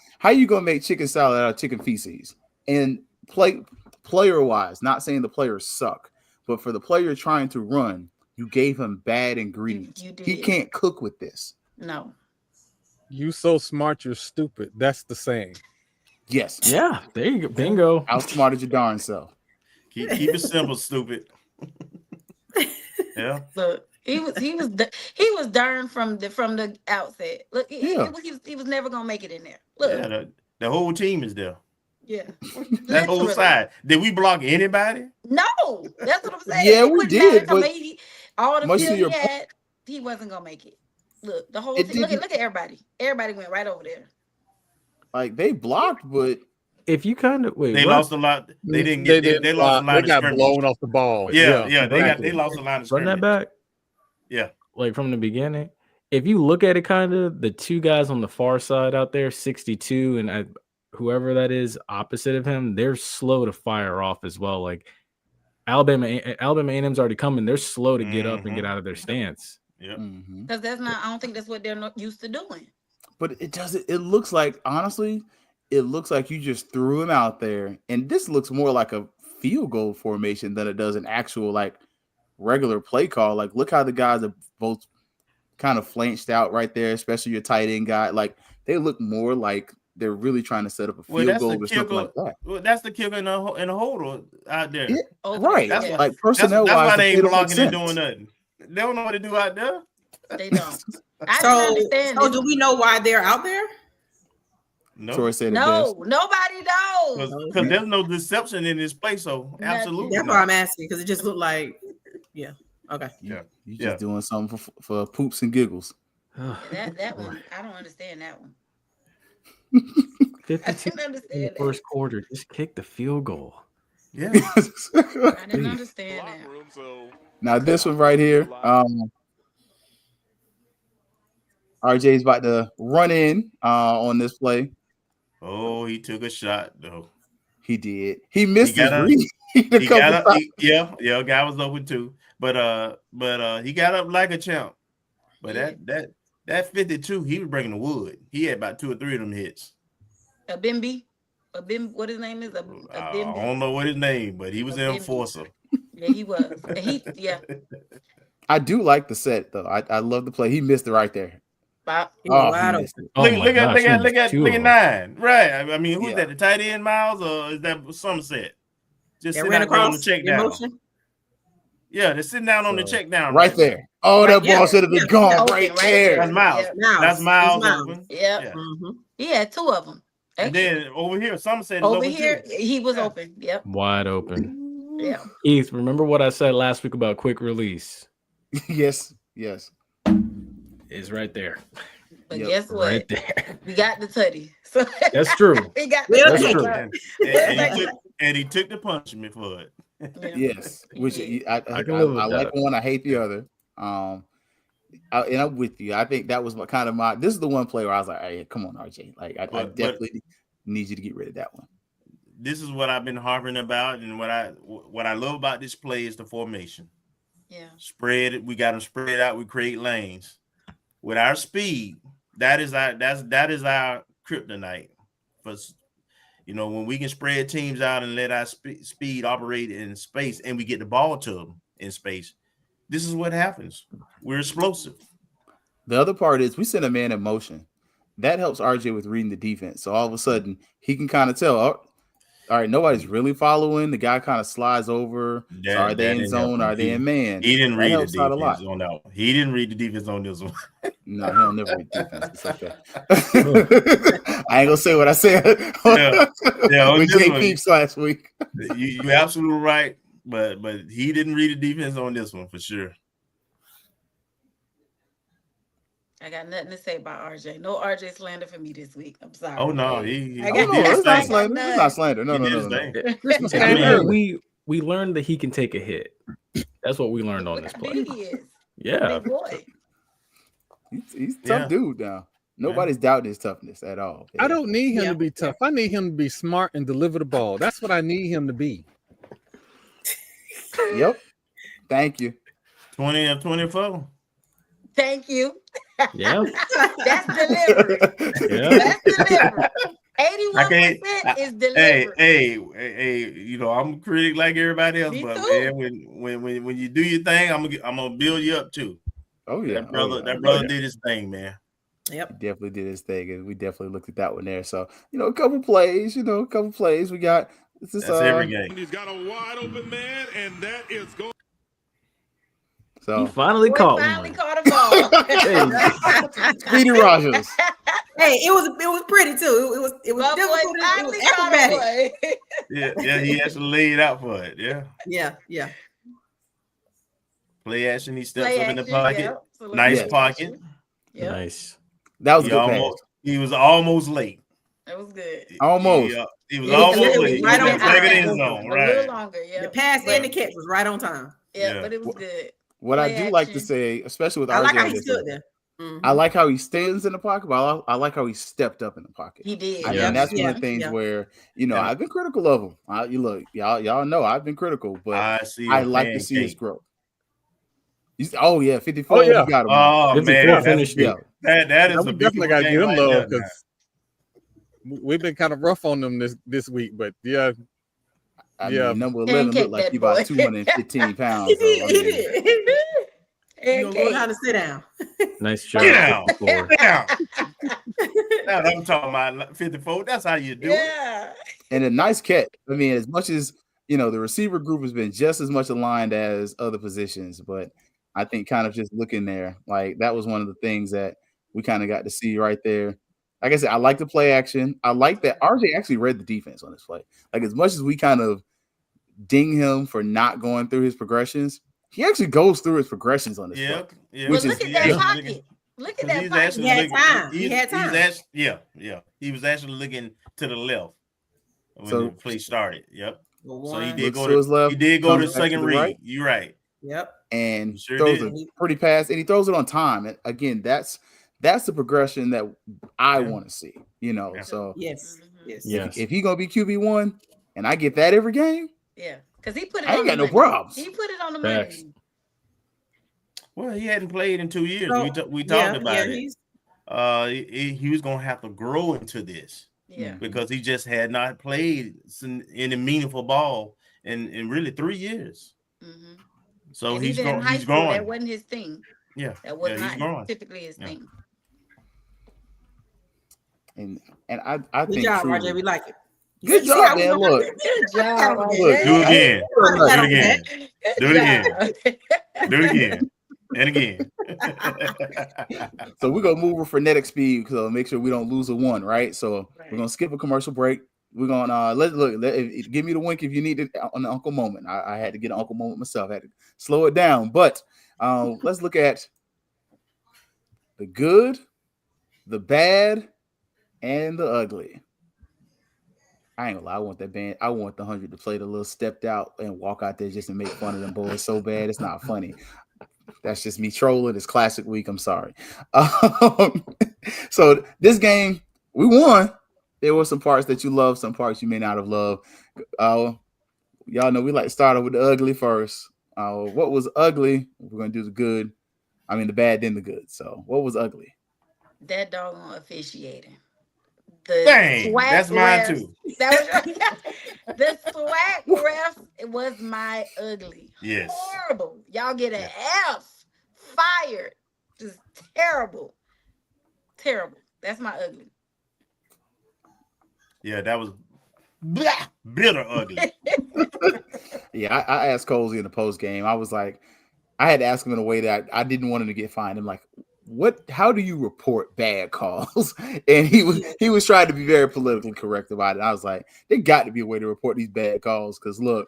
gonna make chicken salad out of chicken feces? And player wise, not saying the players suck, but for the player trying to run, you gave him bad ingredients. He can't cook with this. No. You so smart, you're stupid. That's the saying. Yes. Yeah. There you go. Bingo. Outsmarted your darn self. Keep it simple, stupid. Yeah. So he was darn from the outset. Look, he was never gonna make it in there. Look. Yeah, the whole team is there. Yeah. That whole side. Did we block anybody? No, that's what I'm saying. Yeah, we did. But all the field he had, he wasn't gonna make it. Look, the whole team. Look at everybody. Everybody went right over there. Like they blocked, but if you kind of they lost a lot. They didn't get. They lost a lot. They got blown off the ball. Yeah. They lost a lot of scrimmage. Run that back. Yeah. Like from the beginning. If you look at it, kind of the two guys on the far side out there, 62 and whoever that is opposite of him, they're slow to fire off as well. Like Alabama A&M's already coming. They're slow to get up and get out of their stance. Yeah. Because that's not. I don't think that's what they're not used to doing. But it doesn't. It looks like, honestly, it looks like you just threw him out there, and this looks more like a field goal formation than it does an actual like regular play call. Like, look how the guys are both kind of flanched out right there, especially your tight end guy. Like, they look more like they're really trying to set up a field goal or something like that. Well, that's the kicker in the holder out there. Yeah, right. That's like personnel that's wise, why they ain't don't make blocking and sense. doing nothing. They don't know what to do out there. They don't. So do we know why they're out there? No. Troy said No, nobody knows. Because there's no deception in this place. So absolutely. That's why I'm asking, because it just looked like, yeah. Okay. You just doing something for poops and giggles. That one, I don't understand that one. 52 in the first quarter, just kick the field goal. Yeah. I didn't understand that. Now this one right here, RJ's about to run in on this play. Oh, he took a shot though. He did. He missed his read. Guy was open too. But he got up like a champ. But that 52, he was bringing the wood. He had about 2 or 3 of them hits. What his name is? I don't know what his name, but he was an enforcer. Yeah, he was. I do like the set though. I love the play. He missed it right there. Look at 9. Right. I mean, who's that? The tight end, Miles, or is that Somerset? Just sitting out there on the check down. Yeah, they're sitting down on the check down. Right there. Oh, that ball should have been gone right there. That's Miles. That's Miles open. Yeah. He had 2 of them. And then over here, Somerset is over open here, too. he was open. Yep. Wide open. Yeah. Heath, remember what I said last week about quick release? Yes. It's right there. But guess what? Right there. We got the tutty. So that's true. We got that's true. And he took the punishment for it. Yes, which I like one. I hate the other. And I'm with you. I think that was kind of this is the one play where I was like, hey, come on, RJ. Like, I definitely need you to get rid of that one. This is what I've been harping about, and what I love about this play is the formation. Yeah. Spread it. We got them spread out. We create lanes. With our speed, that is our kryptonite. For when we can spread teams out and let our speed operate in space, and we get the ball to them in space, this is what happens. We're explosive. The other part is we send a man in motion. That helps RJ with reading the defense. So all of a sudden he can kind of tell, all right, nobody's really following. The guy kind of slides over. So are they in zone? Are they in man? He didn't read the defense on that one. He didn't read the defense on this one. No, he don't never read defense. It's okay. I ain't gonna say what I said. With Jay Peeps last week. You're absolutely right, but he didn't read the defense on this one for sure. I got nothing to say about RJ. No RJ slander for me this week. I'm sorry. Oh no, it's not slander. It's not slander. No. We learned that he can take a hit. That's what we learned on this play. He is. Yeah. Big boy. He's a tough dude now. Nobody's doubting his toughness at all. Yeah. I don't need him to be tough. I need him to be smart and deliver the ball. That's what I need him to be. Yep. Thank you. 20 of 24. Thank you. Yeah. That's delivery. Yeah. That's delivery. 81% is delivery. Hey, I'm a critic like everybody else, but man, when you do your thing, I'm gonna build you up too. Oh yeah, that brother did his thing, man. Yep, he definitely did his thing, and we definitely looked at that one there. So a couple plays, we got. That's every game. He's got a wide open man, and that is going. So he finally caught a ball. Speedy Rogers. Hey, it was pretty too. It was difficult. It was acrobatic. Yeah, he actually laid out for it. Yeah. Play action. He steps up in the pocket. Yep. Nice pocket. Yep. Nice. That was good. He was almost late. That was good. Almost. He was almost late. Right on time. End zone, right? A little longer. Yeah. The pass and the catch was right on time. Yeah, but it was good. What I Play do like to action. say, especially with I like RJ, how on he this stood one, there. I like how he stands in the pocket, but I like how he stepped up in the pocket. He did. And Yes. that's one of the things where, you know, I've been critical of him. You look, y'all know I've been critical, but I see I a like to see his pancake. growth. Oh yeah, 54. Oh, yeah. We got him. Oh 54 man, finished Yeah. that Yeah, is we a definitely beautiful got to game give him right love there now. because we've been kind of rough on them this week. But yeah, I yeah. mean, number 11 Pancake looked like that he about boy. 215 He pounds. So I did. He mean, did. You gonna go Pancake. down and sit down. Nice Get job. down. 54. Now, now I'm talking about 54. That's how you do it. Yeah. and a nice catch. I mean, as much as you know, the receiver group has been just as much aligned as other positions, but I think kind of just looking there, like that was one of the things that we kind of got to see right there. Like I said, I like the play action. I like that RJ actually read the defense on this play. Like as much as we kind of ding him for not going through his progressions, he actually goes through his progressions on this play. Yeah. Which Well, is look at that pocket. Look at that He's pocket. actually He had looking. time. He had He's time. actually, yeah. He was actually looking to the left when So- the play started. Yep. So he One. did looks go to his to left, he did go comes to back to second the read. right. You're right. Yep. And Sure throws did. a pretty pass, and he throws it on time. And again, that's the progression that I Yeah. want to see. You know, Yeah. so Yes. Yes. Yes. if he gonna be QB1 and I get that every game, Yeah, because he put it I ain't on got the no money. problems. He put it on the Facts. money. Well, he hadn't played in 2 years. So, We talked about it. he's He was gonna have to grow into this Yeah. because he just had not played any meaningful ball in really 3 years. Mm-hmm. So And he's even in growing. high He's school, growing. that wasn't his thing. Yeah, That was he's not growing. typically his Yeah. thing. And I good think job, truly, RJ. We like it. good See how job, we man. gonna Look, Good job, look, Do it again. Pat Do it on again. Good Do it again. job. Do it again. And again. so we're gonna move with frenetic speed, so make sure we don't lose a one, right? So Right. we're gonna skip a commercial break. We're gonna give me the wink if you need it on the uncle moment. I had to get an uncle moment myself. I had to slow it down, but let's look at the good, the bad, and the ugly. I ain't gonna lie, I want that band. I want the 100 to play the little stepped out and walk out there just to make fun of them boys so bad. It's not funny. That's just me trolling. It's classic week. I'm sorry. So this game, we won. There were some parts that you love, some parts you may not have loved. Y'all know we like to start off with the ugly first. What was ugly? We're gonna do the good. I mean the bad, then the good. So what was ugly? That doggone officiating. The Dang, swag that's mine refs- too. That was the swag refs. It was my ugly. Yes. Horrible. Y'all get an F. Fired. Just terrible. Terrible. That's my ugly. Yeah, that was bitter ugly. Yeah, I asked Colsey in the post game. I was like, I had to ask him in a way that I didn't want him to get fined. I'm like, how do you report bad calls? And he was trying to be very politically correct about it. I was like, there got to be a way to report these bad calls, because look,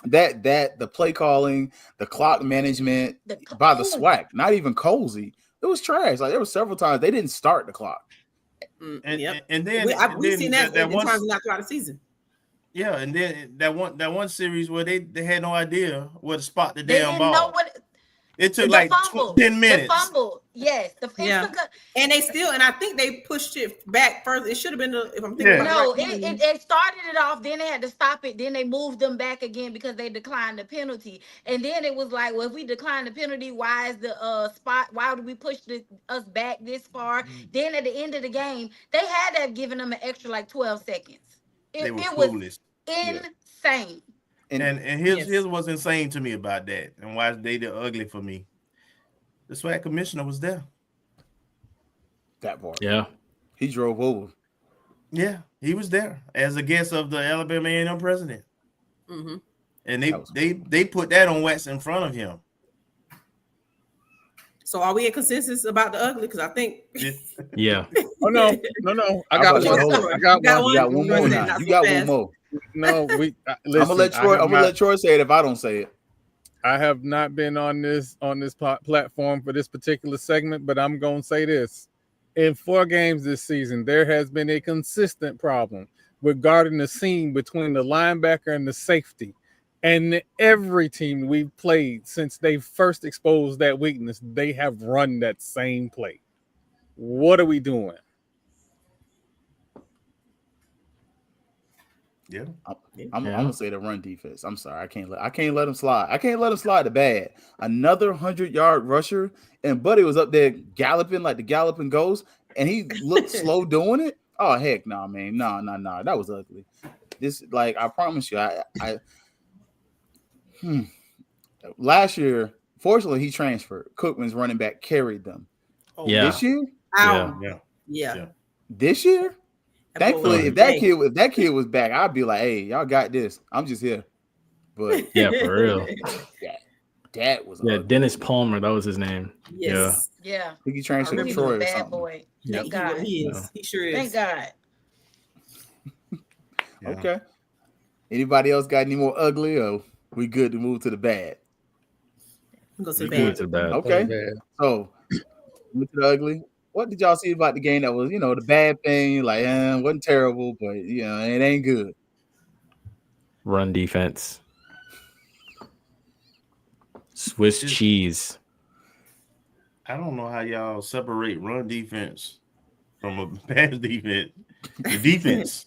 that the play calling, the clock management by the SWAC, not even Colsey, it was trash. Like there were several times they didn't start the clock. And then we've seen that that one times not throughout the season. Yeah, and then that one series where they had no idea where to spot the They damn didn't ball. know what It took the like fumble. 10 minutes. The fumble. Yes. And they still, and I think they pushed it back further. It should have been if I'm thinking No, about it started it off, then they had to stop it, then they moved them back again because they declined the penalty. And then it was like, well, if we decline the penalty, why is the spot, why would we push us back this far? Then at the end of the game, they had to have given them an extra like 12 seconds. It was insane. And here's what's insane to me about that, and why they did ugly for me. The SWAC commissioner was there. That part. Yeah. He drove over. Yeah, he was there as a guest of the Alabama A&M president. Mm-hmm. And they put that on wax in front of him. So are we in consensus about the ugly? Because I think Yeah. Oh no. I got one. You got one more now. You got one more. No, I'm gonna let Troy say it if I don't say it. I have not been on this platform for this particular segment, but I'm gonna say this: in 4 games this season, there has been a consistent problem regarding the seam between the linebacker and the safety. And every team we've played since they first exposed that weakness, they have run that same play. What are we doing? Yeah. I'm gonna say the run defense. I'm sorry, I can't let him slide. I can't let him slide to bad. Another 100-yard rusher, and Buddy was up there galloping like the galloping ghost, and he looked slow doing it. Oh heck, no, man, no, that was ugly. This, like, I promise you, last year, fortunately, he transferred. Cookman's running back carried them. Oh, Yeah. This year, yeah. this year. Thankfully, if that kid was back, I'd be like, "Hey, y'all got this. I'm just here." But Yeah, for real. that was ugly. Dennis Palmer, that was his name. Yes. Yeah. I think he transferred to He was Troy a or bad something. boy. Yeah, Thank God. he is. He sure is. Thank God. Yeah. Okay. Anybody else got any more ugly, or we good to move to the bad? Go to Move the to the bad. Okay. So, move to the ugly. What did y'all see about the game that was, the bad thing? Like, wasn't terrible, but it ain't good. Run defense. Swiss cheese. I don't know how y'all separate run defense from a pass defense. The defense,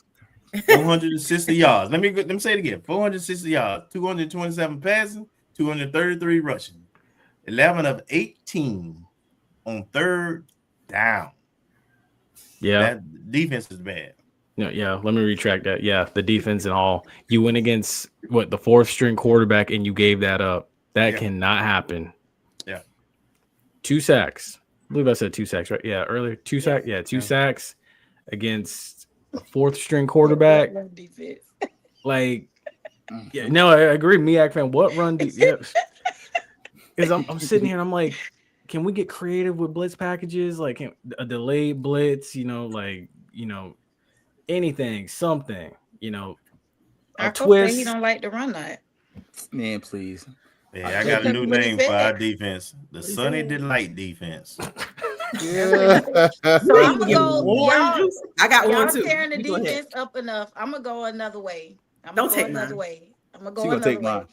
460 yards. Let me say it again: 460 yards, 227 passing, 233 rushing, 11 of 18 on third down. Yeah. That defense is bad. No, yeah, let me retract that. Yeah, the defense and all. You went against the fourth string quarterback and you gave that up. That cannot happen. Yeah. 2 sacks. I believe I said 2 sacks, right? Yeah, earlier. 2 sacks. Yeah, 2 sacks against a fourth string quarterback. Like, yeah, no, I agree. Miak fan, what run defense? Because I'm sitting here and I'm like, can we get creative with blitz packages? Like a delayed blitz, anything, something, Our a coach twist. said he don't like to run that. Man, please. Yeah, I got a new name for our defense: the Sunny Delight defense. Yeah. So I'm gonna go. I got y'all one too. tearing the You go ahead. defense up enough. I'm gonna go another way. Don't take another mine. way. I'm gonna go She gonna another take way. mine.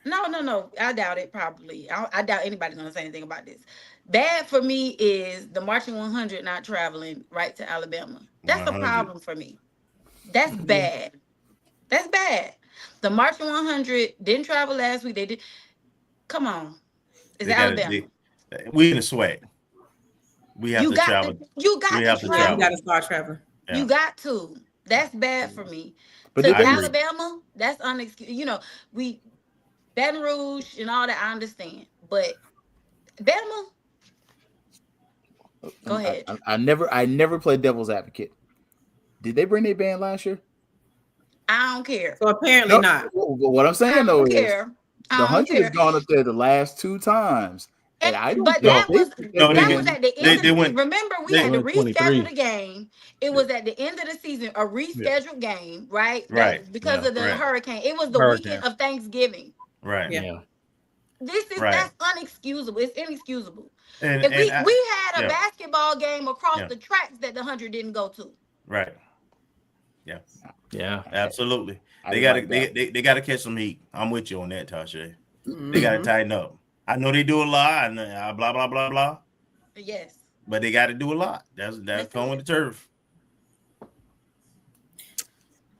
No. I doubt it. Probably. I doubt anybody's gonna say anything about this. Bad for me is the marching 100 not traveling right to Alabama. That's 100. a problem for me. That's bad. That's bad. The marching 100 didn't travel last week. They did. Come on. It's Alabama. We in the swag. We have to travel. You got to travel. You got to start traveling. Yeah. You got to. That's bad for me. But to Alabama, that's unexcused. We Baton Rouge and all that. I understand, but Bama. Go ahead. I never played devil's advocate. Did they bring their band last year? I don't care. So apparently not. What I'm saying though is the 100 has gone up there the last 2 times. And I don't but that was at the end of the season. Remember, we had to reschedule the game. It was at the end of the season, a rescheduled game, right? Because of the hurricane. It was the weekend of Thanksgiving. Right. Yeah. That's unexcusable. It's inexcusable. And we had a basketball game across the tracks that the 100 didn't go to. Right. Yeah. Yeah. Absolutely. They gotta catch some heat. I'm with you on that, Tasha. Mm-hmm. They gotta tighten up. I know they do a lot and blah blah blah blah. Yes. But they gotta do a lot. That's come with the turf.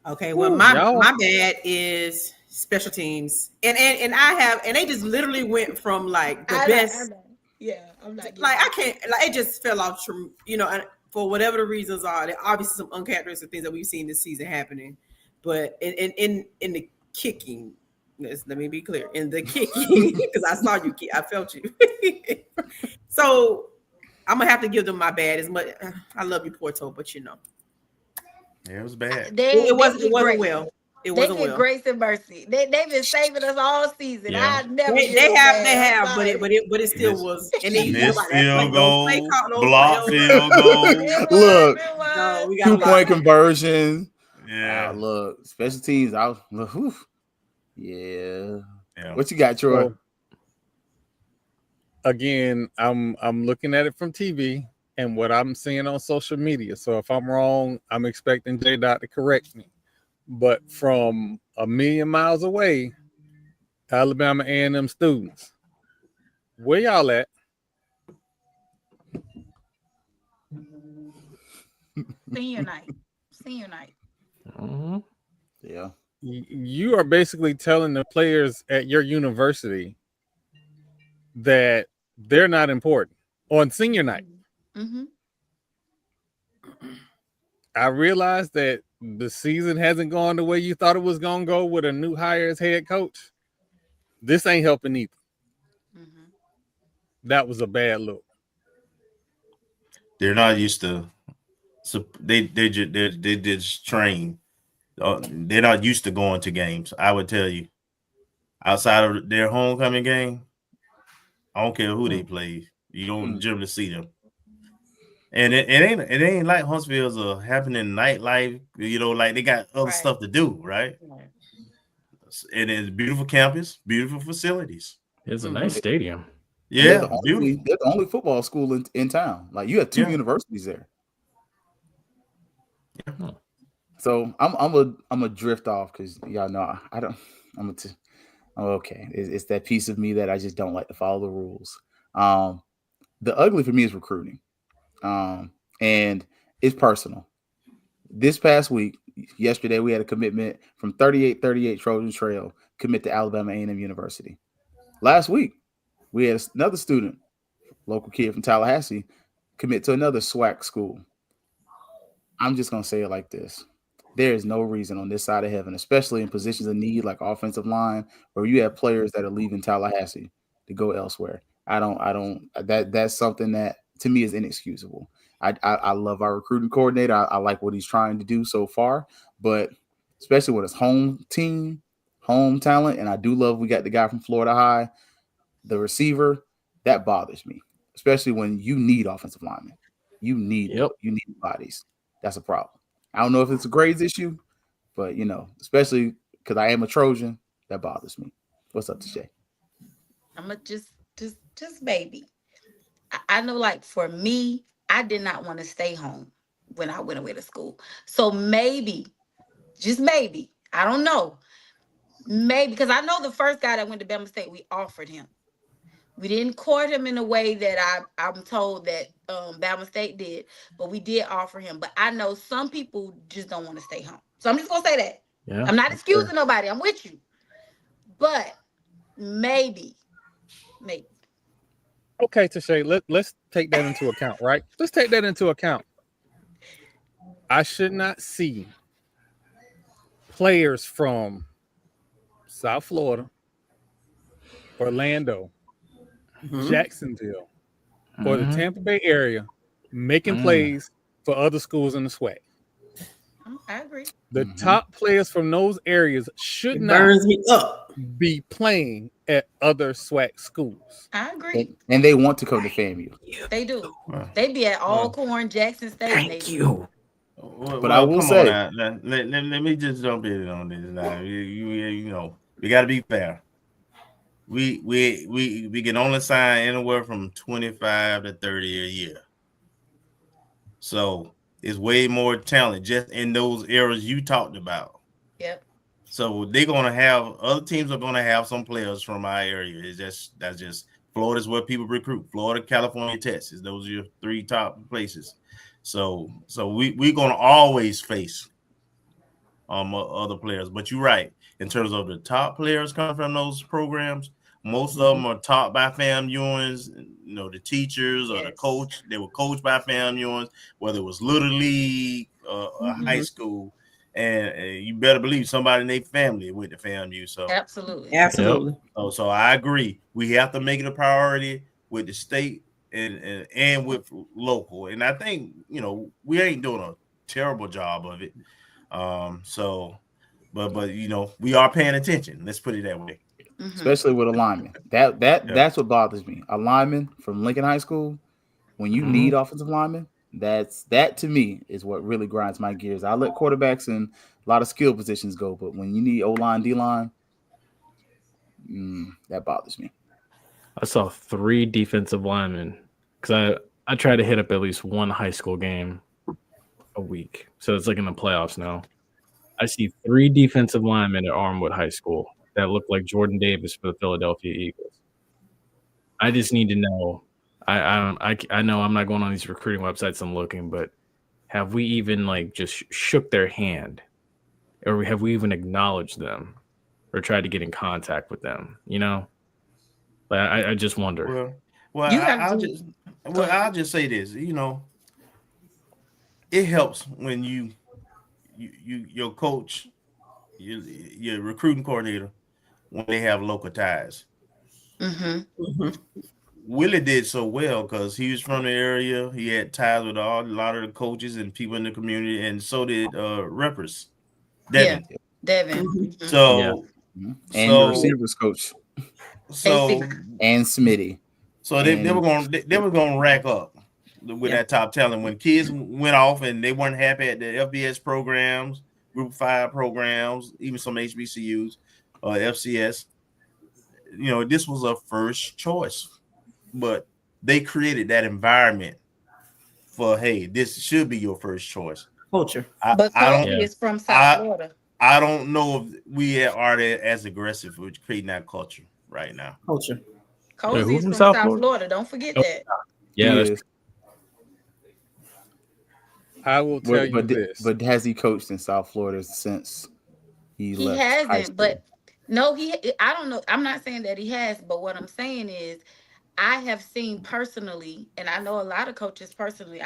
Okay, well, my bad is special teams, and they just literally went from like the best. I'm not like I can't like it just fell off. And for whatever the reasons are, there are obviously some uncharacteristic things that we've seen this season happening, but in the kicking. Let me be clear. In the kicking, because I saw you, I felt you. So I'm gonna have to give them my bad. As much I love you, Porto, but Yeah, it was bad. It wasn't well. It wasn't well. Grace and mercy. They've been saving us all season. Yeah. I never. They have, but it still was. And then field goal, block field goal. Look, no, we got 2-point conversion. Yeah, look, special teams. Yeah. What you got, Troy? So, again, I'm looking at it from TV and what I'm seeing on social media. So if I'm wrong, I'm expecting J Dot to correct me. But from a million miles away, Alabama A&M students. Where y'all at? Senior night. Senior night. Mm-hmm. Yeah. You are basically telling the players at your university that they're not important on senior night. Mm-hmm. I realized that the season hasn't gone the way you thought it was going to go with a new hire as head coach. This ain't helping either. Mm-hmm. That was a bad look. They're not used to. So they just train. They're not used to going to games. I would tell you, outside of their homecoming game, I don't care who they play. You don't generally see them. And it ain't like Huntsville's a happening nightlife. You know, like they got other stuff to do, right? And it's beautiful campus, beautiful facilities. It's a nice stadium. Yeah, they're the only football school in town. Like you have two universities there. Yeah. So I'm a drift off because y'all know I don't. I'm okay. It's that piece of me that I just don't like to follow the rules. The ugly for me is recruiting, and it's personal. This past week, yesterday, we had a commitment from 3838 Trojan Trail commit to Alabama A&M University. Last week, we had another student, local kid from Tallahassee, commit to another SWAC school. I'm just going to say it like this. There is no reason on this side of heaven, especially in positions of need like offensive line, where you have players that are leaving Tallahassee to go elsewhere. That's something that to me is inexcusable. I love our recruiting coordinator. I like what he's trying to do so far, but especially when it's home team, home talent, and I do love we got the guy from Florida High, the receiver, that bothers me, especially when you need offensive linemen. You need bodies. That's a problem. I don't know if it's a grades issue, but especially because I am a Trojan, that bothers me. What's up, Shay? I'm a just baby. I know, like for me, I did not want to stay home when I went away to school. So maybe, just maybe, I don't know. Maybe because I know the first guy that went to Bama State, we offered him. We didn't court him in a way that I'm told that Bama State did, but we did offer him. But I know some people just don't want to stay home. So I'm just going to say that. Yeah, I'm not excusing nobody. I'm with you. But maybe. Okay, Tashay, let's take that into account, right? Let's take that into account. I should not see players from South Florida, Orlando, Jacksonville, or the Tampa Bay area making plays for other schools in the SWAC. I agree. The top players from those areas should not be playing at other SWAC schools. I agree. And they want to come to FAMU. They do. They be at Alcorn, Jackson State. Thank you. But I will say, let me just jump in on this now. We got to be fair. We can only sign anywhere from 25 to 30 a year. So it's way more talent just in those areas you talked about. Yep. So they're gonna have other teams are gonna have some players from our area. That's just Florida's where people recruit. Florida, California, Texas. Those are your three top places. So we're gonna always face other players. But you're right. In terms of the top players coming from those programs, most of them are taught by FAMUans, the teachers or the coach. They were coached by FAMUans, whether it was Little League or high school. And you better believe somebody in their family went to FAMU. So Absolutely. So I agree. We have to make it a priority with the state and with local. And I think, we ain't doing a terrible job of it. But we are paying attention. Let's put it that way. Especially with a lineman. That's what bothers me. A lineman from Lincoln High School, when you need offensive linemen, that to me is what really grinds my gears. I let quarterbacks and a lot of skill positions go, but when you need O-line, D-line, that bothers me. I saw 3 defensive linemen because I try to hit up at least one high school game a week. So it's like in the playoffs now. I see 3 defensive linemen at Armwood High School. that look like Jordan Davis for the Philadelphia Eagles. I just need to know. I know I'm not going on these recruiting websites and looking, but have we even like just shook their hand, or have we even acknowledged them, or tried to get in contact with them? You know, but I just wonder. I'll just say this. You know, it helps when your coach, your recruiting coordinator, when they have local ties. Willie did so well because he was from the area. He had ties with a lot of the coaches and people in the community, and so did Reppers, Devin. Yeah, Devin. So, and your receivers coach. And Smitty. So they were going to rack up with that top talent. When kids went off and they weren't happy at the FBS programs, Group 5 programs, even some HBCUs or FCS, you know, this was a first choice. But they created that environment for, hey, this should be your first choice. Culture. But Kobe is from South Florida. I don't know if we are as aggressive with creating that culture right now. Culture. Kobe is from South Florida. Don't forget that. Yeah. I will tell you this. But has he coached in South Florida since he left? He hasn't, but no, I don't know. I'm not saying that he has, but what I'm saying is I have seen personally, and I know a lot of coaches personally.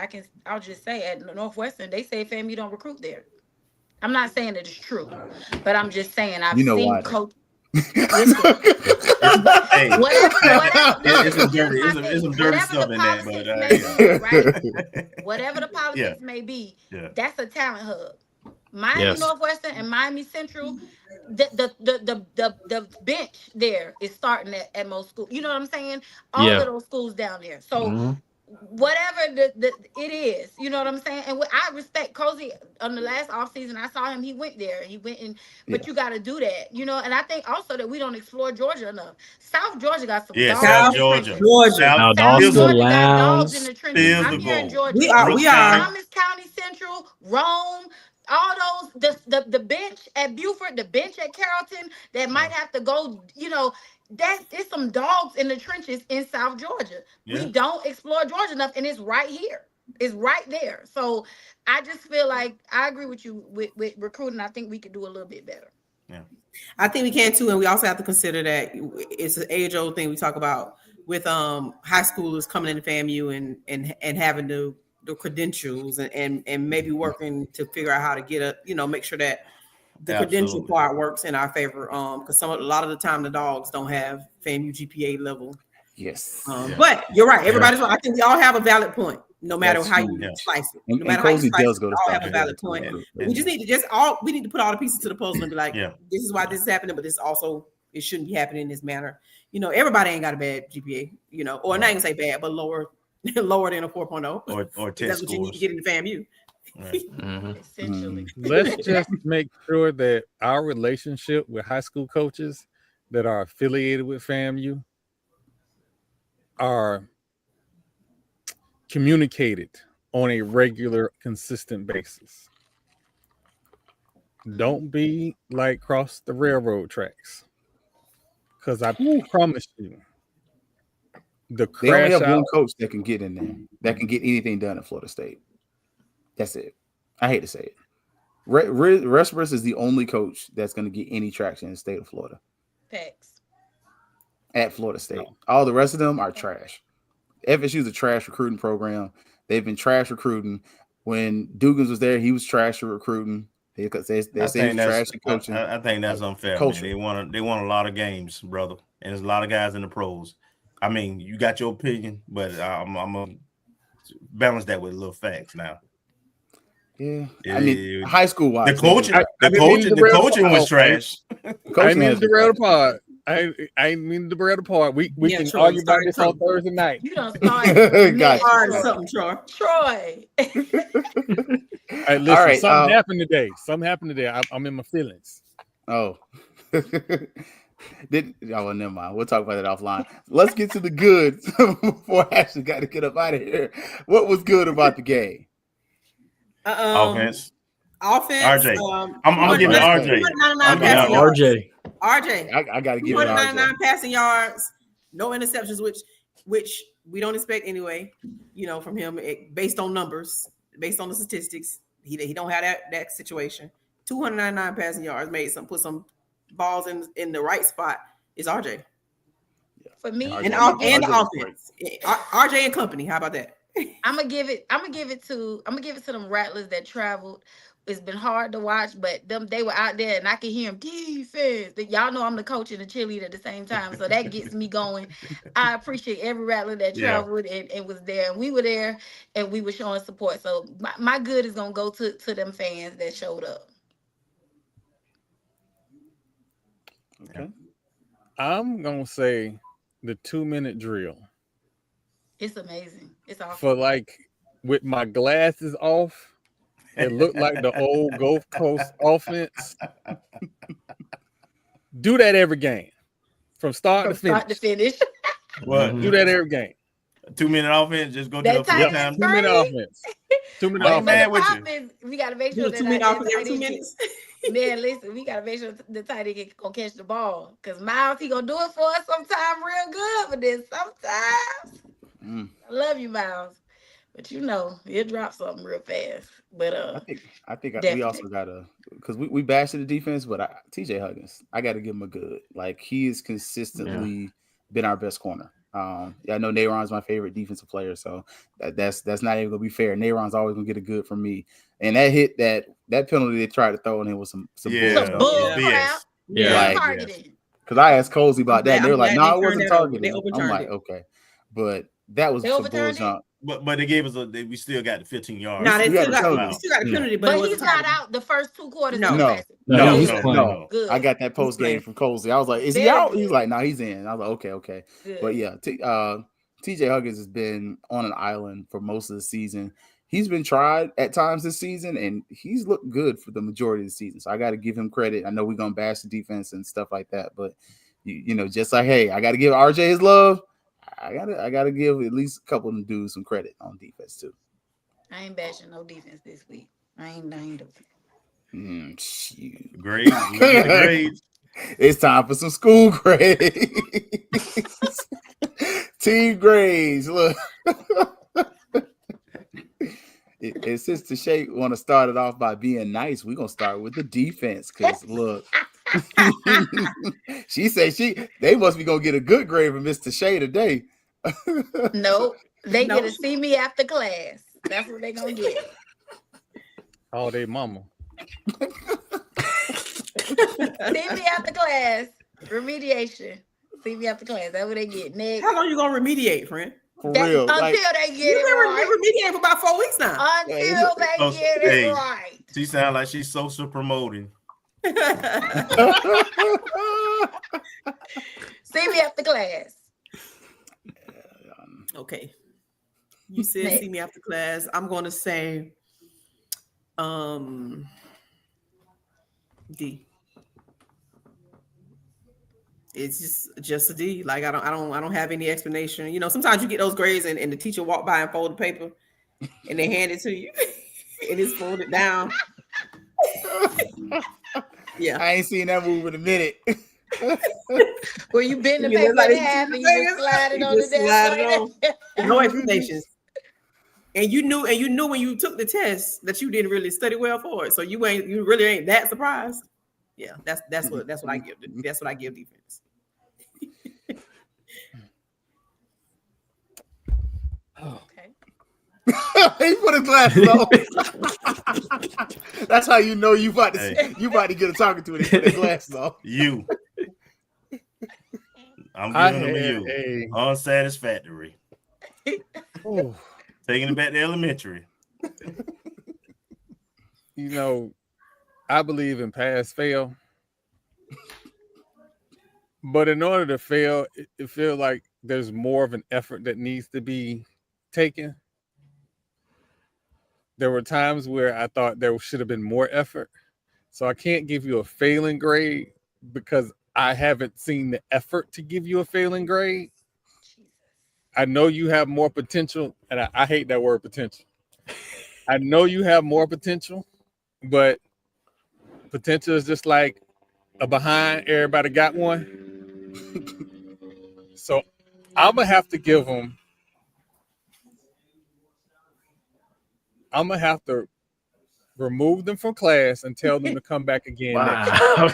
I'll just say at Northwestern, they say FAMU don't recruit there. I'm not saying that it's true, but I'm just saying I've seen coach. It's some dirty stuff in there, but whatever the politics may be, that's a talent hub. Miami Northwestern and Miami Central, the bench there is starting at most schools. You know what I'm saying? All of those schools down there. So whatever it is, you know what I'm saying? And I respect Cozy. On the last offseason, I saw him. He went there. But you got to do that, you know. And I think also that we don't explore Georgia enough. South Georgia got some dogs. South Georgia. South Georgia got dogs in the trenches. I'm here in Georgia. We are. Thomas County Central, Rome. All those, the bench at Buford, the bench at Carrollton, that might have to go, you know, there's some dogs in the trenches in South Georgia. We don't explore Georgia enough, and it's right here. It's right there. So I just feel like I agree with you with recruiting. I think we could do a little bit better. Yeah, I think we can too, and we also have to consider that it's an age-old thing we talk about with high schoolers coming into FAMU and having the credentials and maybe working to figure out how to get make sure that the credential part works in our favor. Because a lot of the time the dogs don't have FAMU GPA level. Yes. But you're right. Everybody's right. I think we all have a valid point, no matter how you slice it. No matter how you slice it, we all have a valid point. We just need to we need to put all the pieces to the puzzle and be like, this is why this is happening, but this also it shouldn't be happening in this manner. You know, everybody ain't got a bad GPA, you know, or not even say bad, but lower than a 4.0 or 10 that's what you need to get in the FAMU. Right. Essentially. Let's just make sure that our relationship with high school coaches that are affiliated with FAMU are communicated on a regular, consistent basis. Don't be like cross the railroad tracks, because I promise you, they only have one coach that can get in there, that can get anything done at Florida State. That's it. I hate to say it. Restbus is the only coach that's going to get any traction in the state of Florida. Facts. At Florida State. All the rest of them are trash. FSU is a trash recruiting program. They've been trash recruiting. When Dugans was there, he was trash recruiting. They say he was trash coaching. I think that's unfair. They want a lot of games, brother. And there's a lot of guys in the pros. I mean, you got your opinion, but I'm gonna balance that with a little facts now. Yeah, I mean, high school wise, the coaching was trash. I didn't mean to derail the pod. I didn't mean to derail the pod. We can argue about this on Thursday night. You don't start something, Troy. Hey, listen, all right, something happened today. I'm in my feelings. Oh. Never mind. We'll talk about that offline. Let's get to the good before Ashley got to get up out of here. What was good about the game? Offense. RJ. I'm gonna give it RJ. RJ. RJ, I got to give it 299 RJ. passing yards, no interceptions, which we don't expect anyway. From him, based on numbers, based on the statistics, he don't have that situation. 299 passing yards, put some balls in the right spot is RJ. For me, and the offense, RJ and company. How about that? I'm gonna give it to them Rattlers that traveled. It's been hard to watch, but they were out there and I can hear them defense. Y'all know I'm the coach and the cheerleader at the same time, so that gets me going. I appreciate every Rattler that traveled and was there, and we were there and we were showing support. So my good is gonna go to them fans that showed up. Okay. I'm gonna say the 2-minute drill. It's amazing. It's awesome. For like with my glasses off, it looked like the old Gulf Coast offense. Do that every game, from start to finish. What? Do that every game. 2-minute offense. Just go to the full time. 2-minute offense. 2-minute offense. Mad with you. We got to make sure that 2 minute offense. 2 minutes. Man, listen, we got to make sure the tight end can catch the ball, because Miles, he gonna do it for us sometime real good, but then sometimes I love you, Miles, but he'll drop something real fast. But I think we also gotta, because we bashed the defense, but TJ Huggins, I gotta give him a good. Like, he has consistently been our best corner. I know Nayron's my favorite defensive player, so that's not even gonna be fair. Nayron's always gonna get a good from me. And that hit, that penalty they tried to throw on him was some bull crap. Because I asked Cozy about that, and they were like, "No, it wasn't targeted." I'm like, "Okay," but that was some bull jump. But they gave us we still got the 15 yards. No, they still got the penalty, but he's not out the first 2 quarters. No. Good. I got that post game from Cozy. I was like, "Is he out?" He's like, "No, he's in." I was like, "Okay." Good. But yeah, TJ Huggins has been on an island for most of the season. He's been tried at times this season, and he's looked good for the majority of the season. So I got to give him credit. I know we're gonna bash the defense and stuff like that, but just like, hey, I got to give RJ his love. I gotta give at least a couple of them dudes some credit on defense too. I ain't bashing no defense this week. I ain't doing Grades. It's time for some school grades. Team grades. Look. And since the Shake want to start it off by being nice, we're gonna start with the defense. Because look, she said they must be gonna get a good grade from Mr. Shea today. Nope, they get to see me after class. That's what they gonna get. Oh, they mama. See me after class. Remediation. See me after class. That's what they get. Next. How long you gonna remediate, friend? For real. Until they get it right. Remediate for about 4 weeks now. Until they get it right. She sounds like she's social promoting. See me after class. Okay. You said see me after class. I'm gonna say D. It's just a D. Like I don't have any explanation. Sometimes you get those grades and the teacher walk by and fold the paper and they hand it to you and it's folded down. Yeah. I ain't seen that move in a minute. Where you bend the paper in half and you just slide it on the desk. No explanations. And you knew when you took the test that you didn't really study well for it. So you really ain't that surprised. Yeah, that's what I give. That's what I give defense. Okay. He put his glasses on. That's how you know you about to get a talking to it. He put his glasses on. You. I'm giving them you. Unsatisfactory. Taking it back to elementary. I believe in pass fail. But in order to fail, it feels like there's more of an effort that needs to be taken. There were times where I thought there should have been more effort. So I can't give you a failing grade because I haven't seen the effort to give you a failing grade. I know you have more potential, and I hate that word potential. I know you have more potential, but potential is just like behind. Everybody got one. So I'm gonna have to give them. I'm gonna have to remove them from class and tell them to come back again next year. Wow.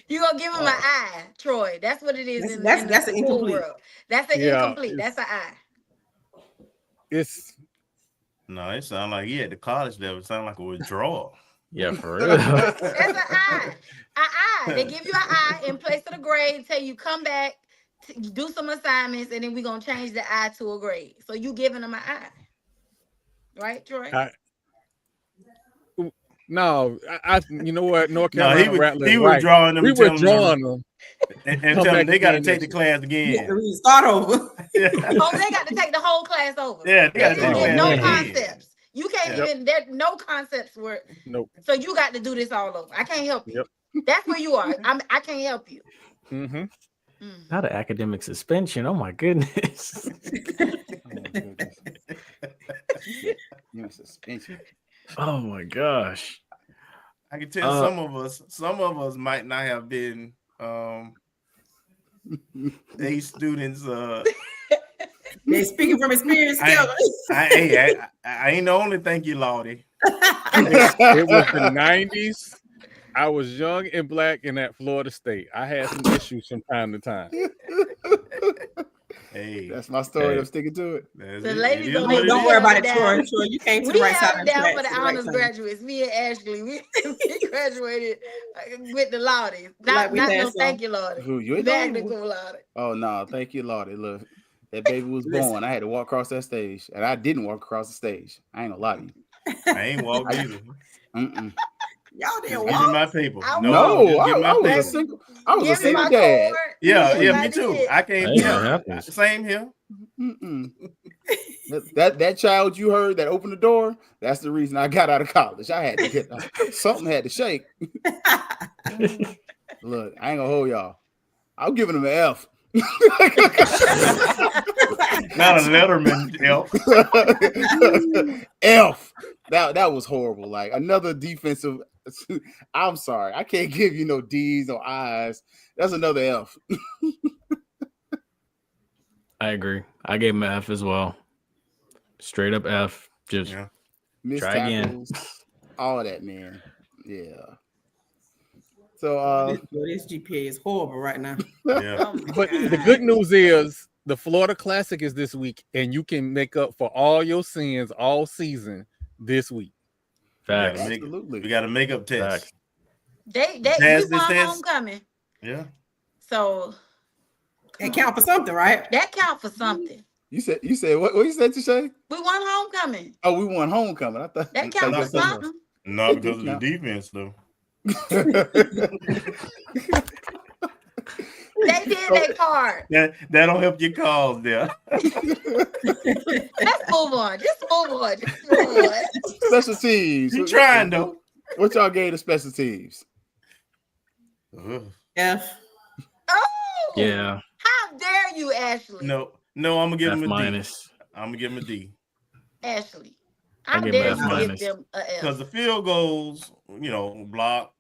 You gonna give him an I, Troy. That's what it is That's in an the incomplete. world. That's an incomplete. That's an I. It's No, it sounds like at the college level. It sounds like a withdrawal. Yeah, for real. That's an I. An I. They give you an I in place of the grade, tell you come back, do some assignments, and then we're gonna change the I to a grade. So you giving them an I. Right, Troy? No, you know what? North Carolina Rattlers. He was drawing them. We were drawing them. And tell them they got to take the class again. Start over. Oh, they got to take the whole class over. Yeah, they got to take get no again. concepts. You can't even. There no concepts were. Nope. So you got to do this all over. I can't help you. Yep. That's where you are. I can't help you. Mm-hmm. Not an academic suspension. Oh my goodness. Suspension. Oh my gosh. I can tell some of us might not have been A students. They're speaking from experience. I ain't the only. Thank you, Lordy. It was the 90s. I was young and black and at Florida State. I had some issues from time to time. Hey, that's my story. I'm sticking to it. The ladies don't worry about it, Troy. You came to the right side. We have down for the honors graduates. Me and Ashley, we graduated with the Lottie. Not no thank you, Lottie. Oh no, thank you, Lottie. Look, that baby was born. I had to walk across that stage, and I didn't walk across the stage. I ain't gonna lie to you. I ain't walked either. Y'all didn't walk. Give me my paper. I was a single dad. Yeah, me too. I can't. Same here. That child you heard that opened the door, that's the reason I got out of college. I had to get something had to shake. Look, I ain't gonna hold y'all. I'm giving him an F. Not a Letterman F. F. That was horrible. Like another defensive. I'm sorry, I can't give you no D's or I's. That's another F. I agree. I gave him an F as well. Straight up F. Just try again. All of that, man. Yeah. So this GPA is horrible right now. Yeah. But the good news is the Florida Classic is this week, and you can make up for all your sins all season this week. Facts. Absolutely. We got a makeup test. Facts. We won homecoming. Yeah. So that count for something, right? That count for something. You said what you said to Shay? We won homecoming. Oh, we won homecoming. I thought that count for something. Not because of the defense, though. They did their part. That don't help your cause there. Let's move on. Just move on. Special teams. You trying though? What y'all gave the special teams? F. Oh yeah. How dare you, Ashley? No, I'm gonna give him a minus. D. I'm gonna give him a D. Ashley, how dare you give them a F? Because the field goals, block,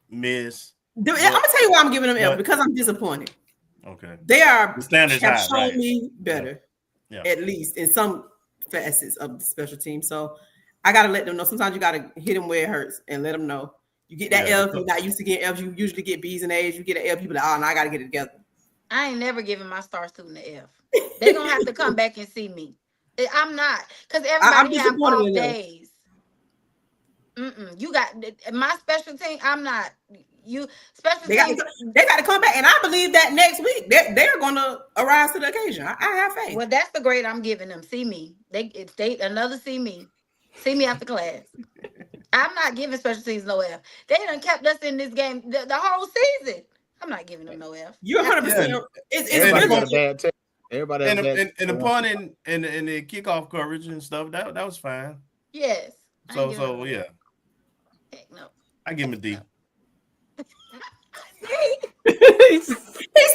miss. I'm gonna tell you why I'm giving them F, because I'm disappointed. Okay. They the standards have high, shown right? me better, yeah. At least in some facets of the special team. So I gotta let them know. Sometimes you gotta hit them where it hurts and let them know. You get that F, you're not used to getting F's. You usually get B's and A's. You get an F, you be like, oh, now I gotta get it together. I ain't never giving my star student an F. They're gonna have to come back and see me. I'm not, because everybody have off days. You got my special team. I'm not. You special team. They got to come back, and I believe that next week they're going to arise to the occasion. I have faith. Well, that's the grade I'm giving them. See me. They another see me. See me after class. I'm not giving special teams no F. They done kept us in this game the whole season. I'm not giving them no F. You're 100%. Everybody and the punt and the kickoff coverage and stuff that was fine. Yes. So yeah. Heck no. I give him a D. He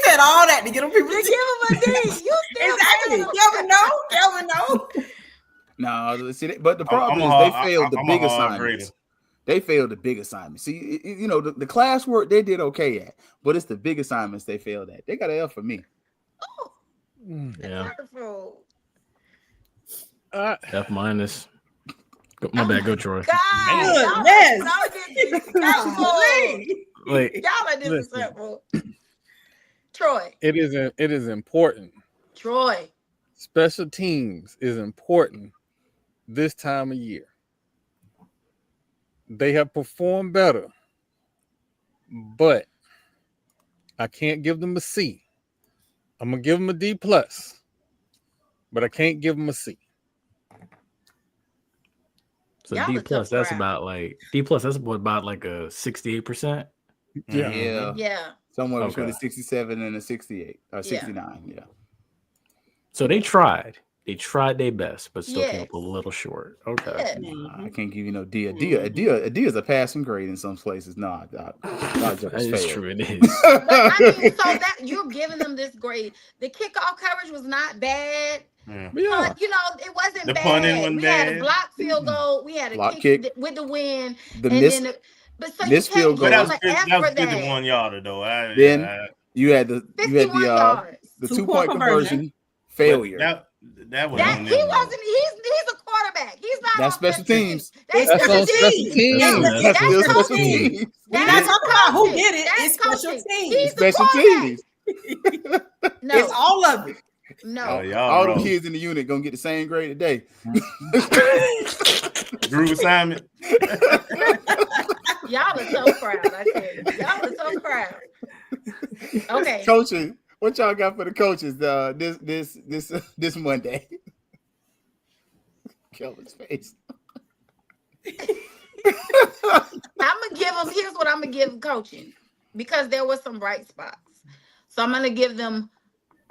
said all that to get them people to give him a D. You exactly. Kelvin, no. No, see, but the problem is they failed the big assignments. They failed the big assignment. See, you know, the classwork they did okay at, but it's the big assignments they failed at. They got an F for me. Oh, Yeah. wonderful. F minus. My bad. Go, Troy. God, Goodness. Like, y'all are disrespectful. Troy. It is important. Troy. Special teams is important this time of year. They have performed better, but I can't give them a C. I'm gonna give them a D plus, but I can't give them a C. So Y'all D a plus, tough that's crowd. about like D plus. That's about like a 68%. Yeah. Yeah. Somewhere between Okay. a 67 and a 68 or 69. Yeah. So they tried. They tried their best, but still came Yes. up a little short. Okay. Yes. I can't give you no D. A D is a passing grade in some places. No, That is true. It is. But I mean, so that you're giving them this grade. The kickoff coverage was not bad. Yeah. Punt, you know, it wasn't The bad. punting wasn't We had a bad. block field goal. We had a Block kick, kick. with the win. The and miss- then but so you missed can't field give goal. them But an F that was for that. 51 yarder though. Then you had the 51 yards. the 2-point 2-point conversion failure. That was That on he them, wasn't. He's a quarterback. He's not. That's on special teams. That's It's special special teams. teams. That's That's still special special teams. teams. We're That's not talking about who coaching. did it. That's It's special coaching. teams. He's the Special quarterback. teams. No, It's all of it. no. y'all All wrong. the kids in the unit gonna get the same grade today. Group assignment. Y'all a tough crowd. I tell you, y'all a tough crowd. Okay. Coaching, what y'all got for the coaches this Monday? Kelvin's face. I'm gonna give them. Here's what I'm gonna give coaching, because there were some bright spots. So I'm gonna give them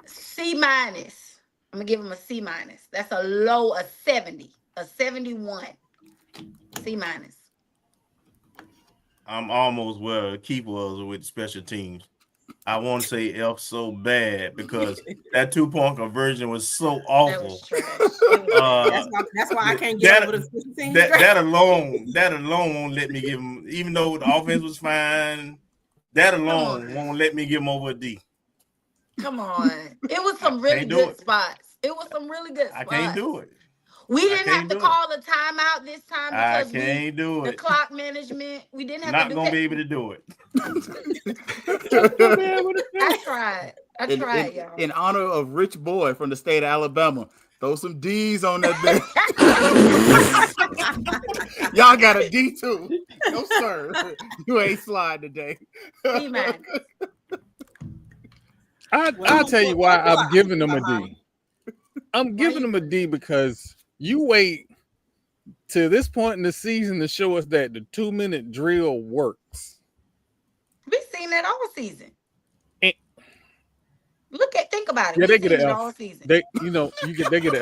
C minus. I'm gonna give them a C minus. That's a low, a 70, a 71. C minus. I'm almost where Keith was with special teams. I want to say F so bad because that 2-point conversion was so That awful. was trash. That's why I can't get over the special teams. That alone won't let me give him, even though the offense was fine. That alone won't let me give him over a D. Come on. It was some really good spots. It was some really good spots. I can't do it. We didn't have to call a timeout this time because I can't do the it. clock management. We didn't have Not to do gonna that. be able to do it. I tried. Y'all. In honor of Rich Boy from the state of Alabama, throw some D's on that bitch. Y'all got a D too. No, sir. You ain't slide today. C minus. I'll tell you why I'm giving them a D. I'm giving them a D because you wait to this point in the season to show us that the 2-minute drill works. We've seen that all season. And, think about it. yeah, they We've get seen an it F. all season. They get an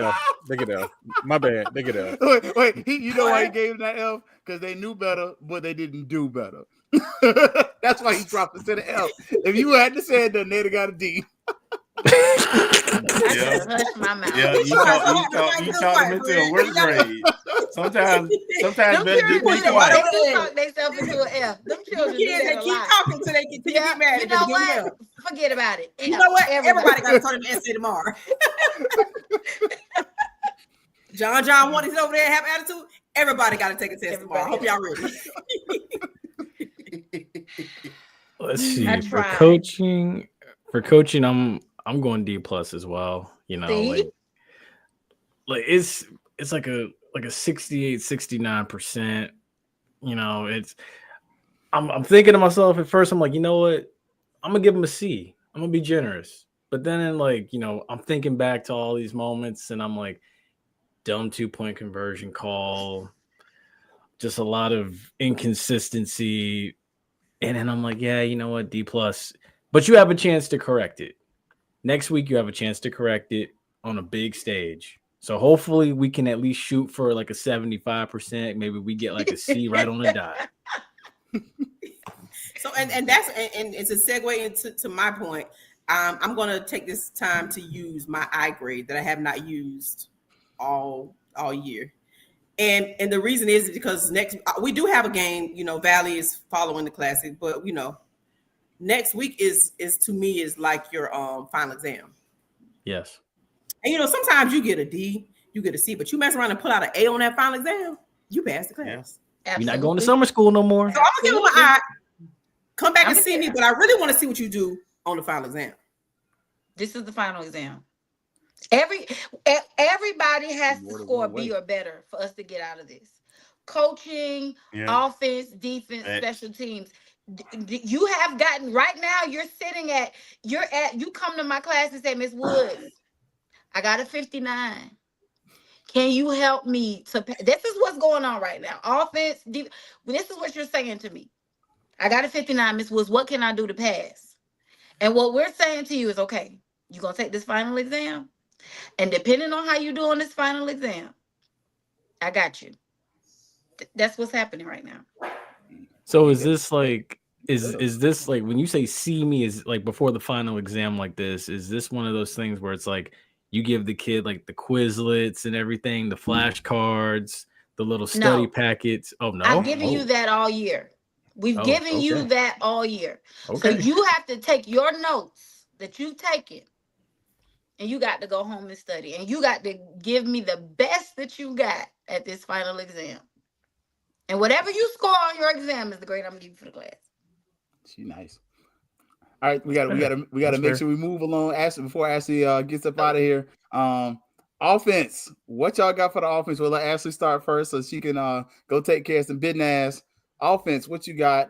F. They get an F. My bad. They get an F. Wait. You know why he gave him that F? Because they knew better, but they didn't do better. That's why he dropped it to the F. If you hadn't said that, they'd have got a D. I should hush my mouth. Yeah, you talk them into a worse grade. Sometimes Them better just children be do that. quiet. They do talk themselves into an F. Them children do Kids, that they a keep lot. talking till they get mad. You know what? Forget about it. You know what? Everybody got to turn an essay tomorrow. John wanted to over there and have attitude. Everybody got to take a test tomorrow. I hope y'all ready. Let's see. I For tried. coaching, I'm going D plus as well. You know, See? like it's like a 68, 69%. You know, I'm thinking to myself at first, I'm like, you know what? I'm gonna give him a C. I'm gonna be generous. But then like, you know, I'm thinking back to all these moments and I'm like, dumb 2-point conversion call, just a lot of inconsistency. And then I'm like, yeah, you know what? D plus. But you have a chance to correct it. Next week, you have a chance to correct it on a big stage. So hopefully we can at least shoot for like a 75%. Maybe we get like a C right on the dot. So and that's and it's a segue into my point. I'm going to take this time to use my I grade that I have not used all year. And the reason is because next we do have a game. Valley is following the Classic, but next week is to me is like your final exam. Yes. And sometimes you get a D, you get a C, but you mess around and pull out an A on that final exam, you pass the class. Yeah. You're not going to summer school no more. So I'm gonna give them an eye. Come back and see me, but I really want to see what you do on the final exam. This is the final exam. Everybody has to score B or better for us to get out of this. Coaching, offense, defense, special teams. You have gotten right now. You come to my class and say, Miss Woods, I got a 59. Can you help me to? This is what's going on right now. Offense, defense. This is what you're saying to me. I got a 59, Miss Woods. What can I do to pass? And what we're saying to you is, okay, you're gonna take this final exam. And depending on how you do on this final exam, I got you. That's what's happening right now. So is this like, is this like, when you say see me is like before the final exam like this, is this one of those things where it's like you give the kid like the Quizlets and everything, the flashcards, the little study packets? Oh, no. I've given you that all year. We've given you that all year. So you have to take your notes that you've taken and you got to go home and study. And you got to give me the best that you got at this final exam. And whatever you score on your exam is the grade I'm gonna give you for the class. She nice. All right, we gotta make sure we move along. Ashley, before Ashley gets up out of here. Offense. What y'all got for the offense? We'll let Ashley start first so she can go take care of some business. Offense, what you got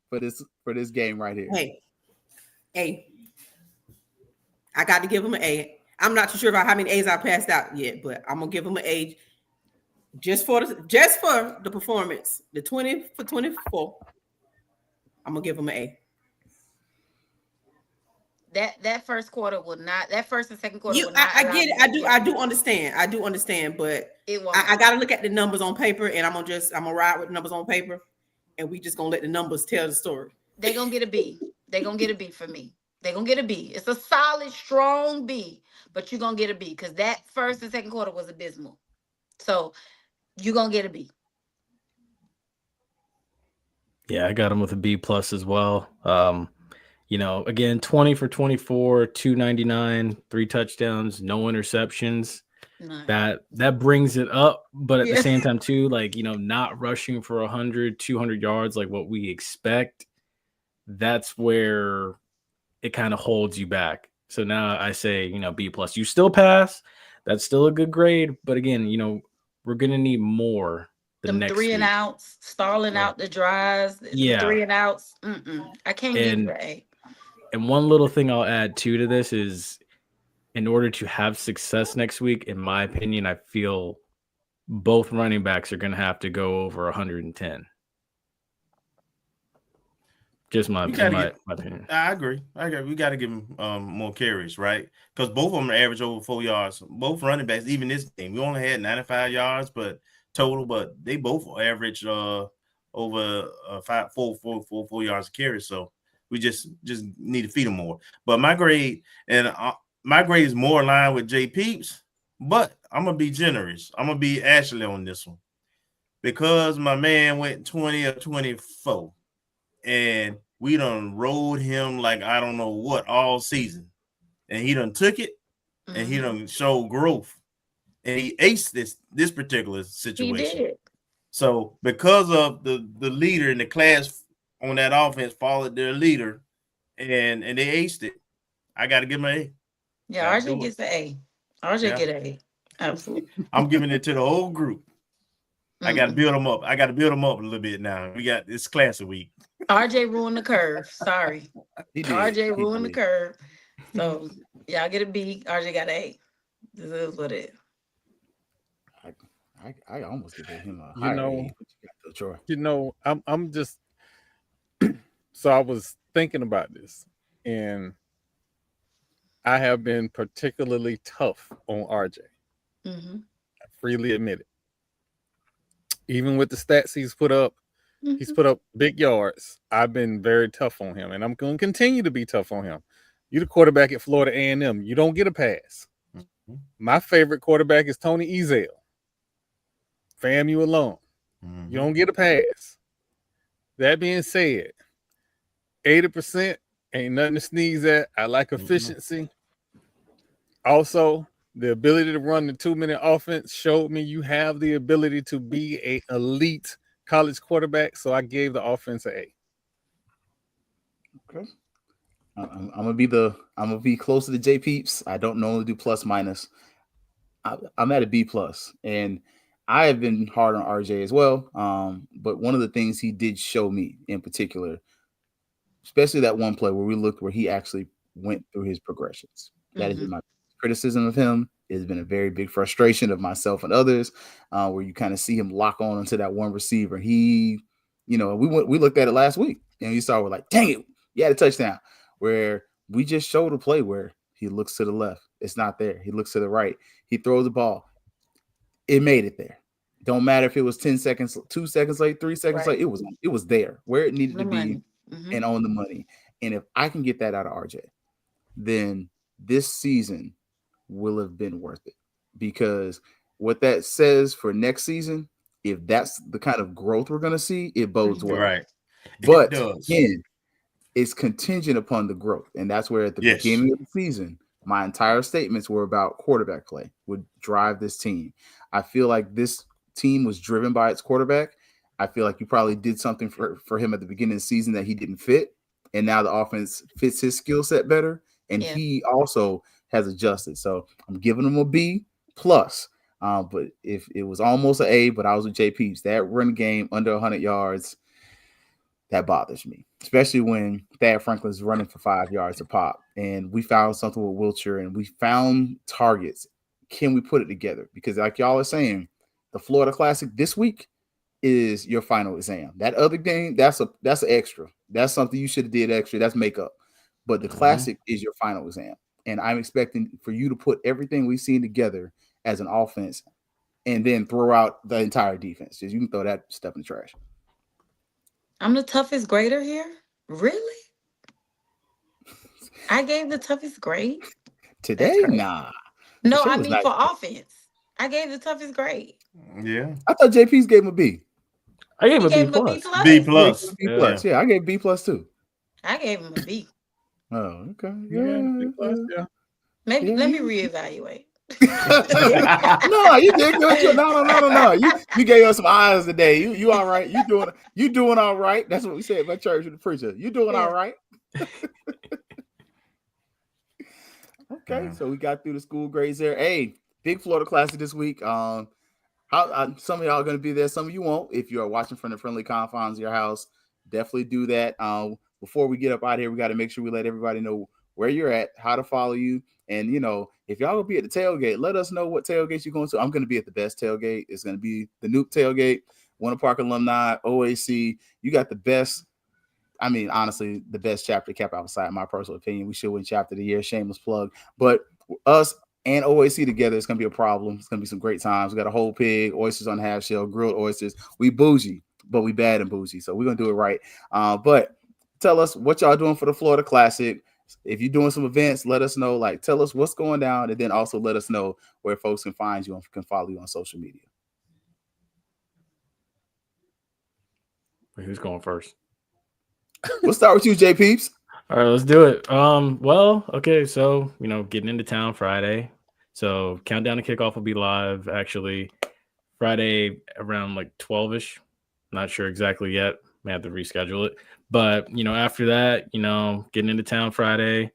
for this game right here? Hey, I got to give him an A. I'm not too sure about how many A's I passed out yet, but I'm gonna give him an A just for the performance. The 20 for 24. I'm gonna give him an A. That first quarter will not. That first and second quarter will not. I get it. I do understand. But I got to look at the numbers on paper, and I'm gonna ride with numbers on paper, and we just gonna let the numbers tell the story. They're gonna get a B. They're gonna get a B for me. They're gonna get a B. It's a solid, strong B, but you're gonna get a B because that first and second quarter was abysmal. So you're gonna get a B. Yeah, I got him with a B plus as well. Again, 20 for 24, 299, 3 touchdowns, no interceptions. No. That brings it up, but at the same time too, not rushing for 100, 200 yards like what we expect. That's where it kind of holds you back. So now I say, B plus. You still pass. That's still a good grade, but again, we're gonna need more. Them 3 and outs, stalling out the drives. 3 and outs. I can't give you an A. And one little thing I'll add to this is, in order to have success next week, in my opinion, I feel both running backs are going to have to go over 110. Just my opinion. I agree. We got to give them more carries, right? Because both of them average over 4 yards. Both running backs, even this game, we only had 95 yards, but they both average over 4 yards of carry. So we just need to feed them more. But my grade is more in line with J Peeps, but I'm gonna be generous. I'm gonna be Ashley on this one because my man went 20 or 24, and we done rode him like I don't know what all season, and he done took it, and he done showed growth, and he aced this particular situation. He did. So because of the leader in the class on that offense followed their leader, and they aced it, I got to give him an A. Yeah, RJ gets an A. RJ get an A. Absolutely. I'm giving it to the whole group. I got to build them up. a little bit now. We got this class a week. RJ ruined the curve. Sorry. RJ ruined the curve. So y'all get a B. RJ got an A. This is what it is. I almost give him a higher A. I'm just so I was thinking about this, and I have been particularly tough on RJ. Mm-hmm. I freely admit it. Even with the stats he's put up, he's put up big yards. I've been very tough on him, and I'm going to continue to be tough on him. You're the quarterback at Florida A&M. You don't get a pass. My favorite quarterback is Tony Ezell. FAMU alone. You don't get a pass. That being said, 80% ain't nothing to sneeze at. I like efficiency. Also, the ability to run the 2-minute offense showed me you have the ability to be an elite college quarterback. So I gave the offense an A. Okay. I'm gonna be closer to J Peeps. I don't normally do plus minus. I'm at a B plus, and I have been hard on RJ as well. But one of the things he did show me in particular, especially that one play where we looked where he actually went through his progressions. That has been my criticism of him. It has been a very big frustration of myself and others, where you kind of see him lock on into that one receiver. He, we looked at it last week, and you saw we're like, dang it, you had a touchdown. Where we just showed a play where he looks to the left, it's not there. He looks to the right, he throws the ball. It made it there. Don't matter if it was 10 seconds, 2 seconds late, 3 seconds late. It was there where it needed to be and on the money. And if I can get that out of RJ, then this season will have been worth it, because what that says for next season, if that's the kind of growth we're going to see, it bodes well. Right. But again, it's contingent upon the growth. And that's where at the beginning of the season, my entire statements were about quarterback play would drive this team. I feel like this team was driven by its quarterback. I feel like you probably did something for him at the beginning of the season that he didn't fit. And now the offense fits his skill set better. And he also has adjusted. So I'm giving him a B plus. But if it was almost an A, but I was with J Peeps, that run game under 100 yards, that bothers me, especially when Thad Franklin's running for 5 yards a pop. And we found something with Wiltshire, and we found targets. Can we put it together? Because like y'all are saying, the Florida Classic this week is your final exam. That other game, that's an extra. That's something you should have did extra. That's makeup. But the Classic is your final exam. And I'm expecting for you to put everything we've seen together as an offense and then throw out the entire defense. Just you can throw that stuff in the trash. I'm the toughest grader here? Really? I gave the toughest grade? Today? Nah. No, I mean for offense. I gave the toughest grade. Yeah. I thought JP's gave him a B. I gave him a B plus. B plus. B plus. Yeah, I gave B plus too. I gave him a B. Oh, okay. Yeah. Maybe let me reevaluate. No, you did good. No. You gave us some eyes today. You all right. You doing all right. That's what we said by church with the preacher. You doing all right. Okay, so we got through the school grades there. Hey, big Florida Classic this week. How some of y'all are going to be there, some of you won't. If you are watching from the friendly confines of your house, definitely do that. Before we get up out here, we got to make sure we let everybody know where you're at, how to follow you, and if y'all will be at the tailgate, let us know what tailgate you're going to. I'm going to be at the best tailgate. It's going to be the Nuke tailgate, Winter Park alumni, OAC. You got the best. I mean, honestly, the best chapter kept outside, in my personal opinion. We should win chapter of the year. Shameless plug. But us and OAC together, it's going to be a problem. It's going to be some great times. We got a whole pig, oysters on half shell, grilled oysters. We bougie, but we bad and bougie. So we're going to do it right. But tell us what y'all doing for the Florida Classic. If you're doing some events, let us know. Tell us what's going down, and then also let us know where folks can find you and can follow you on social media. Who's going first? We'll start with you, J Peeps. All right, let's do it. Well, okay, so getting into town Friday. So countdown to kickoff will be live actually Friday around 12ish. Not sure exactly yet. May have to reschedule it. But after that, getting into town Friday.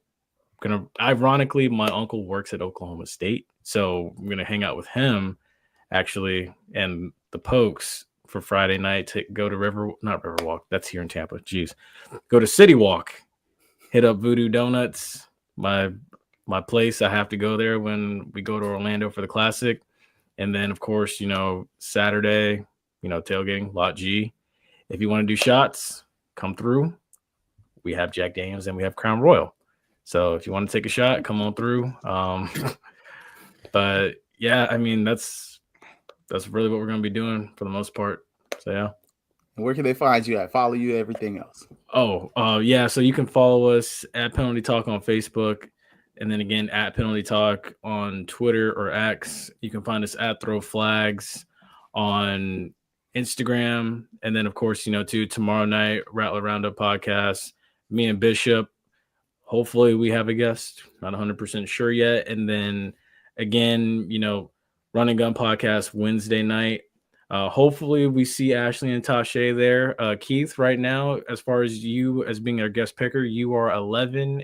Ironically, my uncle works at Oklahoma State. So I'm gonna hang out with him actually and the Pokes for Friday night to go to Riverwalk. That's here in Tampa. Jeez. Go to City Walk. Hit up Voodoo Donuts. My place. I have to go there when we go to Orlando for the Classic. And then of course, Saturday, tailgating, Lot G. If you want to do shots, come through. We have Jack Daniels and we have Crown Royal. So if you want to take a shot, come on through. But yeah, I mean, that's really what we're going to be doing for the most part. So, yeah. And where can they find you at? Follow you, everything else. Yeah. So you can follow us at Penalty Talk on Facebook. And then again, at Penalty Talk on Twitter or X. You can find us at Throw Flags on Instagram. And then, of course, too, tomorrow night, Rattler Roundup podcast, me and Bishop. Hopefully we have a guest. Not 100% sure yet. And then again, Run and Gun podcast Wednesday night. Hopefully we see Ashley and Tasha there. Keith, right now, as far as you as being our guest picker, you are 11-3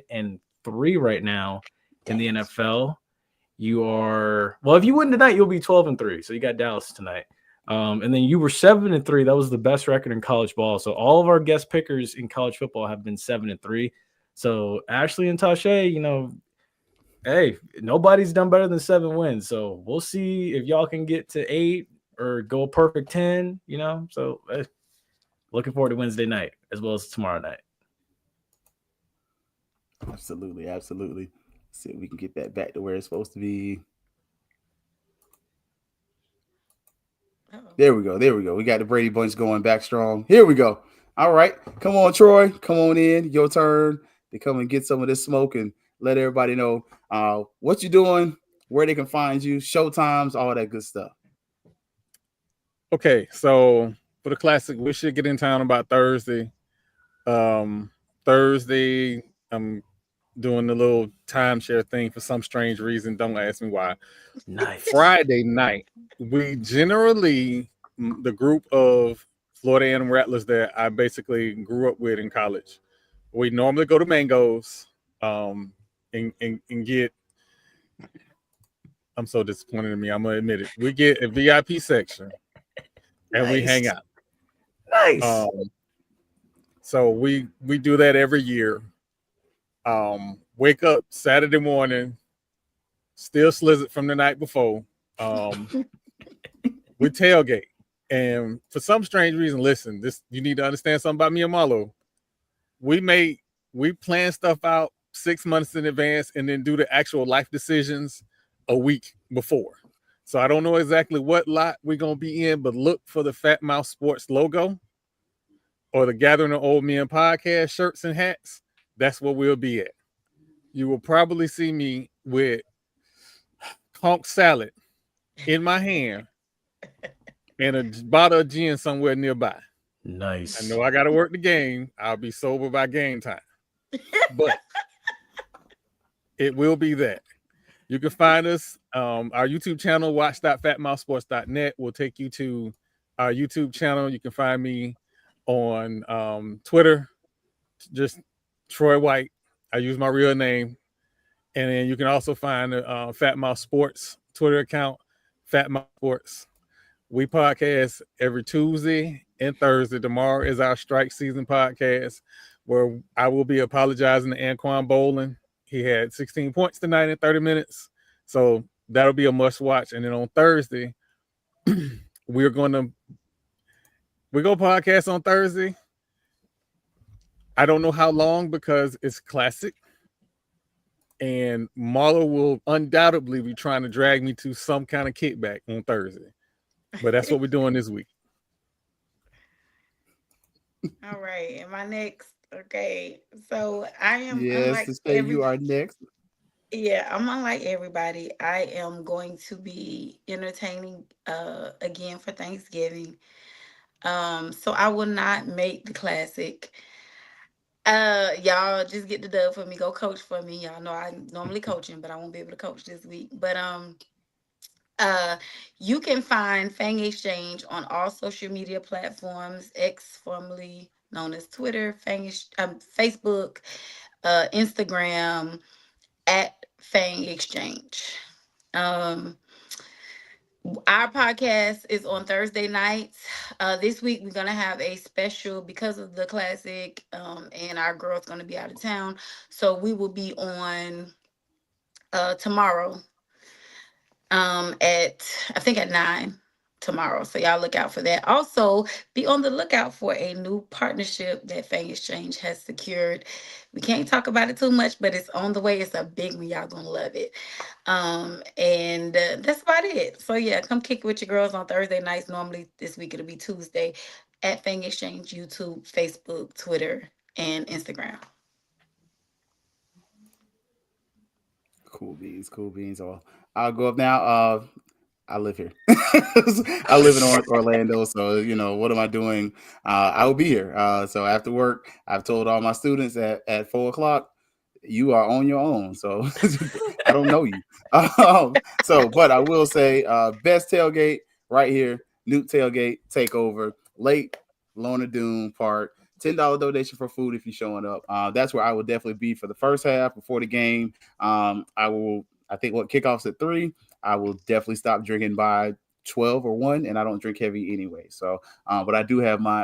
right now in the NFL. You are, well, if you win tonight, you'll be 12-3. So you got Dallas tonight. And then you were 7-3. That was the best record in college ball. So all of our guest pickers in college football have been 7-3. So Ashley and Tasha, hey, nobody's done better than 7 wins. So we'll see if y'all can get to 8 or go perfect 10, So looking forward to Wednesday night as well as tomorrow night. Absolutely. See if we can get that back to where it's supposed to be. There we go. We got the Brady Bunch going back strong. Here we go. All right. Come on, Troy. Come on in. Your turn to come and get some of this smoke and let everybody know what you're doing, where they can find you, showtimes, all that good stuff. Okay, so for the classic, we should get in town about Thursday. Thursday, I'm doing the little timeshare thing for some strange reason. Don't ask me why. Nice. Friday night, we generally, the group of Florida A&M Rattlers that I basically grew up with in college, we normally go to Mango's and get, I'm so disappointed in me, I'm going to admit it. We get a VIP section and we hang out. Nice. So we do that every year. Wake up Saturday morning, still slizzard from the night before. We tailgate. And for some strange reason, listen, you need to understand something about me and Marlo. We plan stuff out 6 months in advance and then do the actual life decisions a week before. So I don't know exactly what lot we're going to be in, but look for the Fat Mouth Sports logo or the Gathering of Old Men podcast shirts and hats. That's where we'll be at. You will probably see me with conch salad in my hand and a bottle of gin somewhere nearby. Nice. I know I got to work the game. I'll be sober by game time. But it will be that. You can find us, our YouTube channel, watch.fatmouthsports.net will take you to our YouTube channel. You can find me on Twitter, just Troy White. I use my real name. And then you can also find Fat Mouth Sports Twitter account, Fat Mouth Sports. We podcast every Tuesday and Thursday. Tomorrow is our strike season podcast where I will be apologizing to Anquan Bolin. He had 16 points tonight in 30 minutes. So that'll be a must watch. And then on Thursday, we go podcast on Thursday. I don't know how long because it's classic. And Marlo will undoubtedly be trying to drag me to some kind of kickback on Thursday. But that's what we're doing this week. All right. Am I next? Okay. So I am Yes, to say you are next. Yeah, I'm unlike everybody. I am going to be entertaining again for Thanksgiving. So I will not make the classic. Y'all just get the dub for me. Go coach for me. Y'all know I'm normally coaching, but I won't be able to coach this week. But you can find Fang Exchange on all social media platforms, X formerly known as Twitter, Facebook, Instagram, at Fang Exchange. Our podcast is on Thursday nights. This week we're gonna have a special because of the classic, and our girl's gonna be out of town, so we will be on tomorrow. At I think at 9 tomorrow. So y'all look out for that. Also, be on the lookout for a new partnership that Fang Exchange has secured. We can't talk about it too much, but it's on the way. It's a big one. Y'all gonna love it. And that's about it. So yeah, come kick it with your girls on Thursday nights. Normally this week it'll be Tuesday at Fang Exchange, YouTube, Facebook, Twitter, and Instagram. Cool beans. I'll go up now. I live here. I live in Orlando, so what am I doing? I will be here. So after work, I've told all my students at 4:00, you are on your own. So I don't know you. But I will say, best tailgate right here, Newt Tailgate Takeover, Lake Lorna Doone Park. $10 donation for food if you're showing up. That's where I will definitely be for the first half before the game. I think kickoff's at 3. I will definitely stop drinking by 12 or 1, and I don't drink heavy anyway. So, but I do have my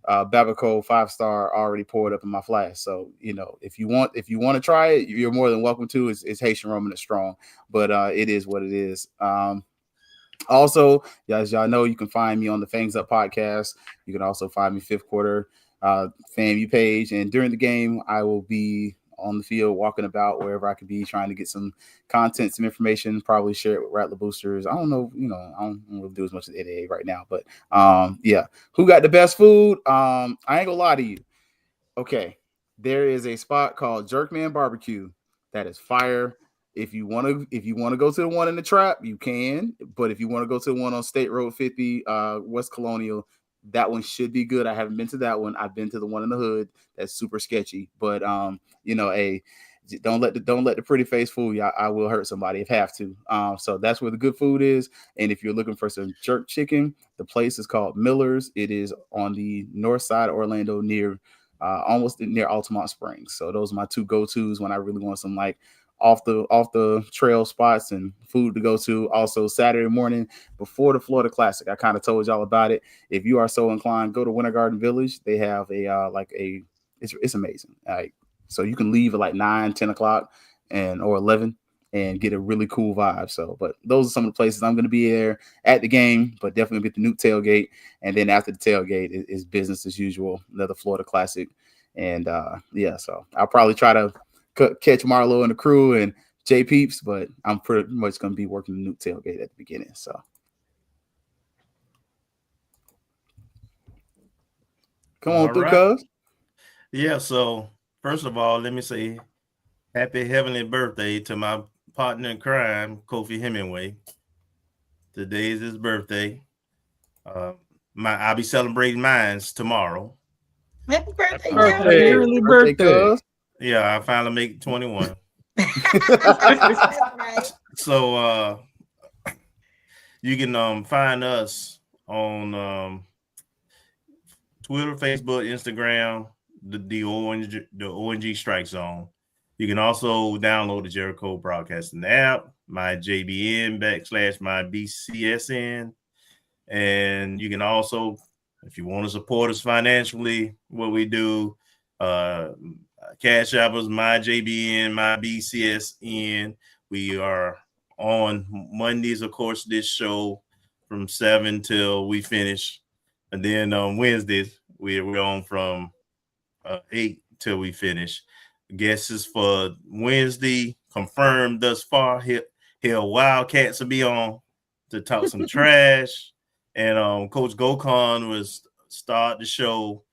Babaco 5-star already poured up in my flask. So, if you want to try it, you're more than welcome to. It's Haitian rum and it's strong, but it is what it is. Also, as y'all know, you can find me on the Fangs Up podcast. You can also find me Fifth Quarter FAMU page. And during the game, I will be on the field, walking about wherever I could be, trying to get some content, some information, probably share it with Rattler Boosters. I don't know, I don't really do as much as NAA right now, but yeah. Who got the best food? I ain't gonna lie to you. Okay, there is a spot called Jerkman Barbecue that is fire. If you want to go to the one in the Trap, you can. But if you want to go to the one on State Road 50, West Colonial, that one should be good. I haven't been to that one. I've been to the one in the hood. That's super sketchy. But don't let the pretty face fool you. I will hurt somebody if have to. So that's where the good food is. And if you're looking for some jerk chicken, the place is called Miller's. It is on the north side of Orlando, near almost near Altamont Springs. So those are my two go-tos when I really want some like off the trail spots and food to go to. Also Saturday morning before the Florida Classic, I kind of told y'all about it. If you are so inclined, go to Winter Garden Village. They have it's amazing. So you can leave at like 9-10 o'clock or 11 and get a really cool vibe. So, but those are some of the places I'm going to be there at the game, but definitely get the new tailgate. And then after the tailgate is business as usual, another Florida Classic. And so I'll probably try to catch Marlo and the crew and Jay Peeps, but I'm pretty much going to be working the new tailgate at the beginning. So come on through, cuz. Yeah, so first of all, let me say happy heavenly birthday to my partner in crime, Kofi Hemingway. Today is his birthday. I'll be celebrating mines tomorrow. Happy birthday, early birthday. Yeah, I finally make 21. So you can find us on Twitter, Facebook, Instagram, the ONG Strike Zone. You can also download the Jericho Broadcasting app, my JBN / my BCSN. And you can also, if you want to support us financially, what we do, Cash App is my JBN, my BCSN. We are on Mondays, of course, this show from 7 till we finish. And then on Wednesdays, we're on from 8 till we finish. Guesses for Wednesday confirmed thus far. Hell, Wildcats will be on to talk some trash. And Coach Gokon was start the show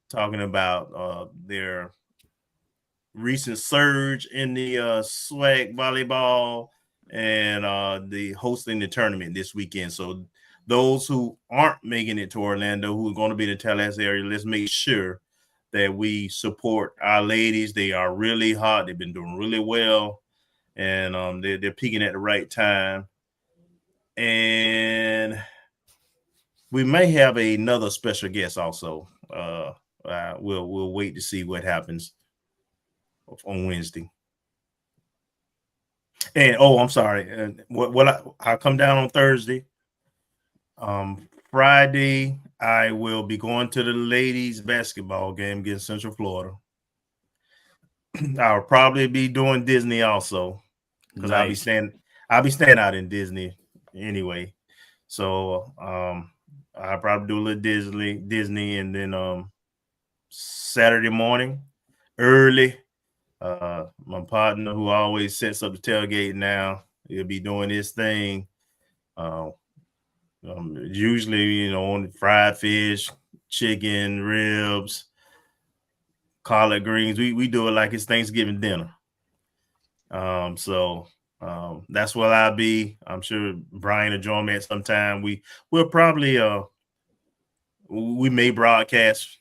talking about their recent surge in the swag volleyball and the hosting the tournament this weekend. So those who aren't making it to Orlando, who are going to be in the Tallahassee area, let's make sure that we support our ladies. They are really hot. They've been doing really well, and they're peaking at the right time. And we may have another special guest also. We'll wait to see what happens on Wednesday. And I'm sorry. I'll come down on Thursday. Friday, I will be going to the ladies' basketball game against Central Florida. I'll probably be doing Disney also because I'll be staying out in Disney anyway. So I'll probably do a little Disney, and then Saturday morning early. My partner, who always sets up the tailgate now, he'll be doing his thing. Usually, on fried fish, chicken, ribs, collard greens. We do it like it's Thanksgiving dinner. So That's where I'll be. I'm sure Brian will join me at some time. We'll probably we may broadcast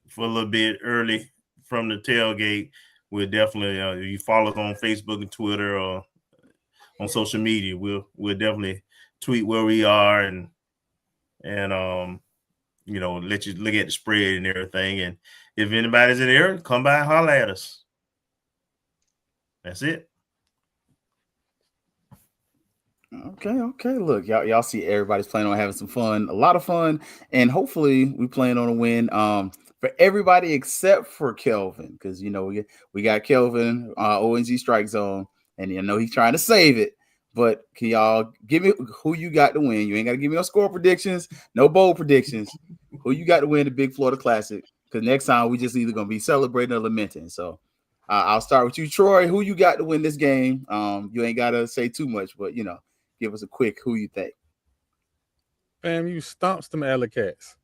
for a little bit early from the tailgate. We'll definitely you follow us on Facebook and Twitter or on social media. We'll definitely tweet where we are and let you look at the spread and everything. And if anybody's in the area, come by and holler at us. That's it. Okay. Look, y'all see everybody's planning on having some fun, a lot of fun, and hopefully we plan on a win. For everybody except for Kelvin, because we got Kelvin, ONG StrikeZone, and he's trying to save it. But can y'all give me who you got to win? You ain't got to give me no score predictions, no bold predictions. Who you got to win the Big Florida Classic? Because next time we just either gonna be celebrating or lamenting. So I'll start with you, Troy. Who you got to win this game? You ain't gotta say too much, but give us a quick who you think. Fam, you stomps them alley cats.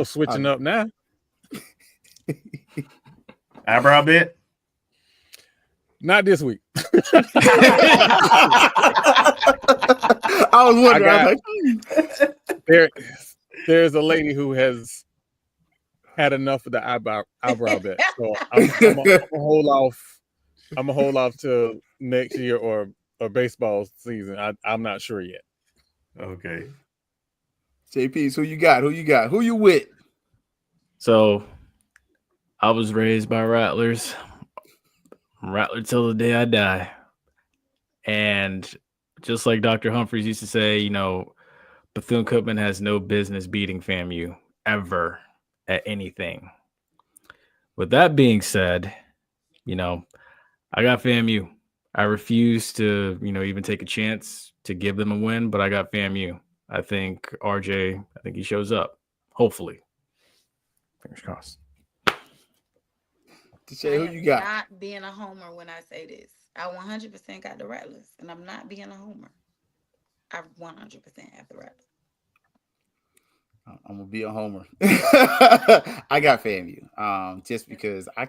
Switching up now. Eyebrow bit? Not this week. I was wondering. There's a lady who has had enough of the eyebrow bet. So I'm gonna hold off. I'm gonna hold off till next year or baseball season. I'm not sure yet. Okay. JP's who you got? Who you with? So I was raised by Rattlers. Rattler till the day I die. And just like Dr. Humphreys used to say, Bethune-Cookman has no business beating FAMU ever at anything. With that being said, I got FAMU. I refuse to, even take a chance to give them a win, but I got FAMU. I think RJ, he shows up. Hopefully. Fingers crossed. Who you got? Not being a homer when I say this. I 100% got the Rattlers, and I'm not being a homer. I 100% have the Rattlers. I'm gonna be a homer. I got FAMU. Just because I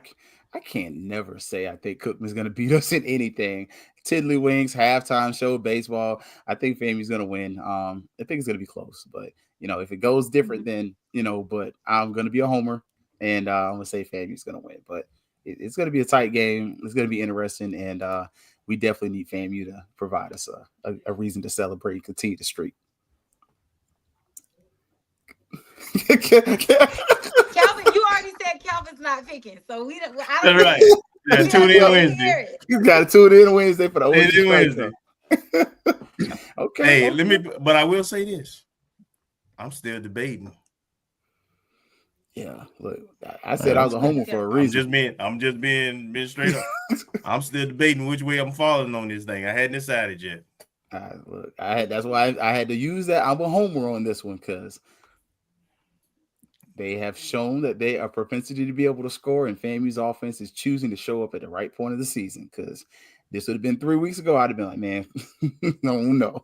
can't never say I think Cookman's gonna beat us in anything. Tiddlywinks, halftime show, baseball. I think FAMU's gonna win. I think it's gonna be close, but if it goes different, then but I'm gonna be a homer, and I'm gonna say FAMU's gonna win. But it's gonna be a tight game. It's gonna be interesting, and we definitely need FAMU to provide us a reason to celebrate and continue the streak. Calvin, you already said Calvin's not picking, so we don't. I don't. Right. Yeah, tune in Wednesday. You got to tune in Wednesday for the Wednesday. Okay. Hey, but I will say this: I'm still debating. Yeah, look, I said I was a homer for a reason. I'm just being straight up. I'm still debating which way I'm falling on this thing. I hadn't decided yet. Look, that's why I had to use that. I'm a homer on this one because they have shown that they are propensity to be able to score, and FAMU's offense is choosing to show up at the right point of the season. Because this would have been 3 weeks ago, I'd have been like, man, no.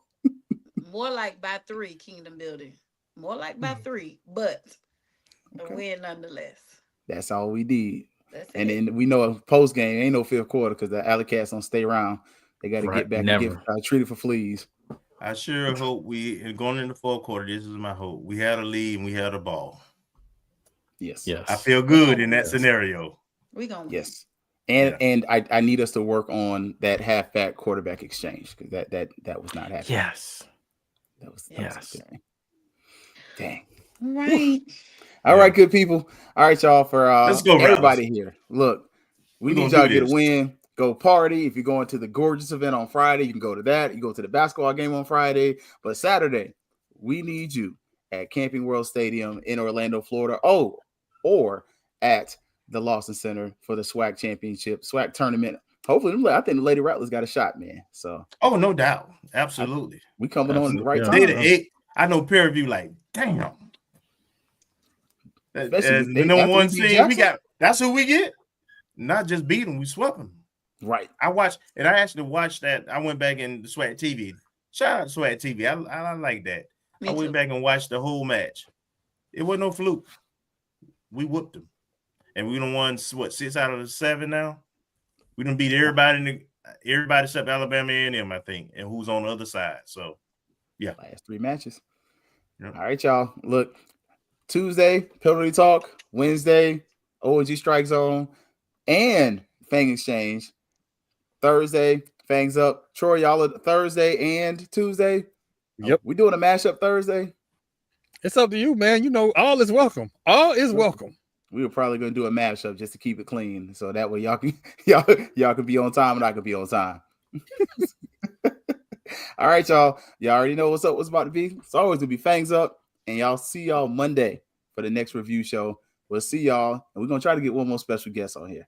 More like by 3, Kingdom Building. More like by 3, but a win nonetheless. That's all we need. And then we know a post game ain't no fifth quarter because the Alley Cats don't stay around. They got to get back and get treated for fleas. I sure hope going into the fourth quarter, this is my hope. We had a lead and we had a ball. Yes. I feel good in that scenario. We gonna yes. And I need us to work on that halfback quarterback exchange because that was not happening. Yes. That was dang. Right. All right, good people. All right, y'all, for let's go, everybody here. Look, we need y'all to get a win. Go party. If you're going to the Gorgeous event on Friday, you can go to that. You go to the basketball game on Friday. But Saturday, we need you at Camping World Stadium in Orlando, Florida. Or at the Lawson Center for the SWAC Championship, SWAC tournament. Hopefully, I think the Lady Rattlers got a shot, man. So, no doubt. Absolutely. We coming on at the right time. I know pair of you like, damn. The number one team we got. That's who we get. Not just beat them, we swept them. Right. I actually watched that. I went back in the SWAT TV. Shout out to SWAT TV. I like that. I went back and watched the whole match. It wasn't no fluke. We whooped them. and we done won 6 out of the 7 now. We done beat everybody except Alabama A&M, I think, and who's on the other side. So, yeah, last 3 matches. Yep. All right, y'all. Look, Tuesday penalty talk, Wednesday OG Strike Zone, and Fang Exchange. Thursday Fangs Up. Troy, y'all are Thursday and Tuesday. Yep, we doing a mashup Thursday. It's up to you, man. You know, all is welcome. All is welcome. We were probably going to do a mashup just to keep it clean, so that way y'all can be on time and I can be on time. All right, y'all. Y'all already know what's about to be. It's always to be Fangs Up, and y'all see y'all Monday for the next review show. We'll see y'all, and we're gonna try to get one more special guest on here.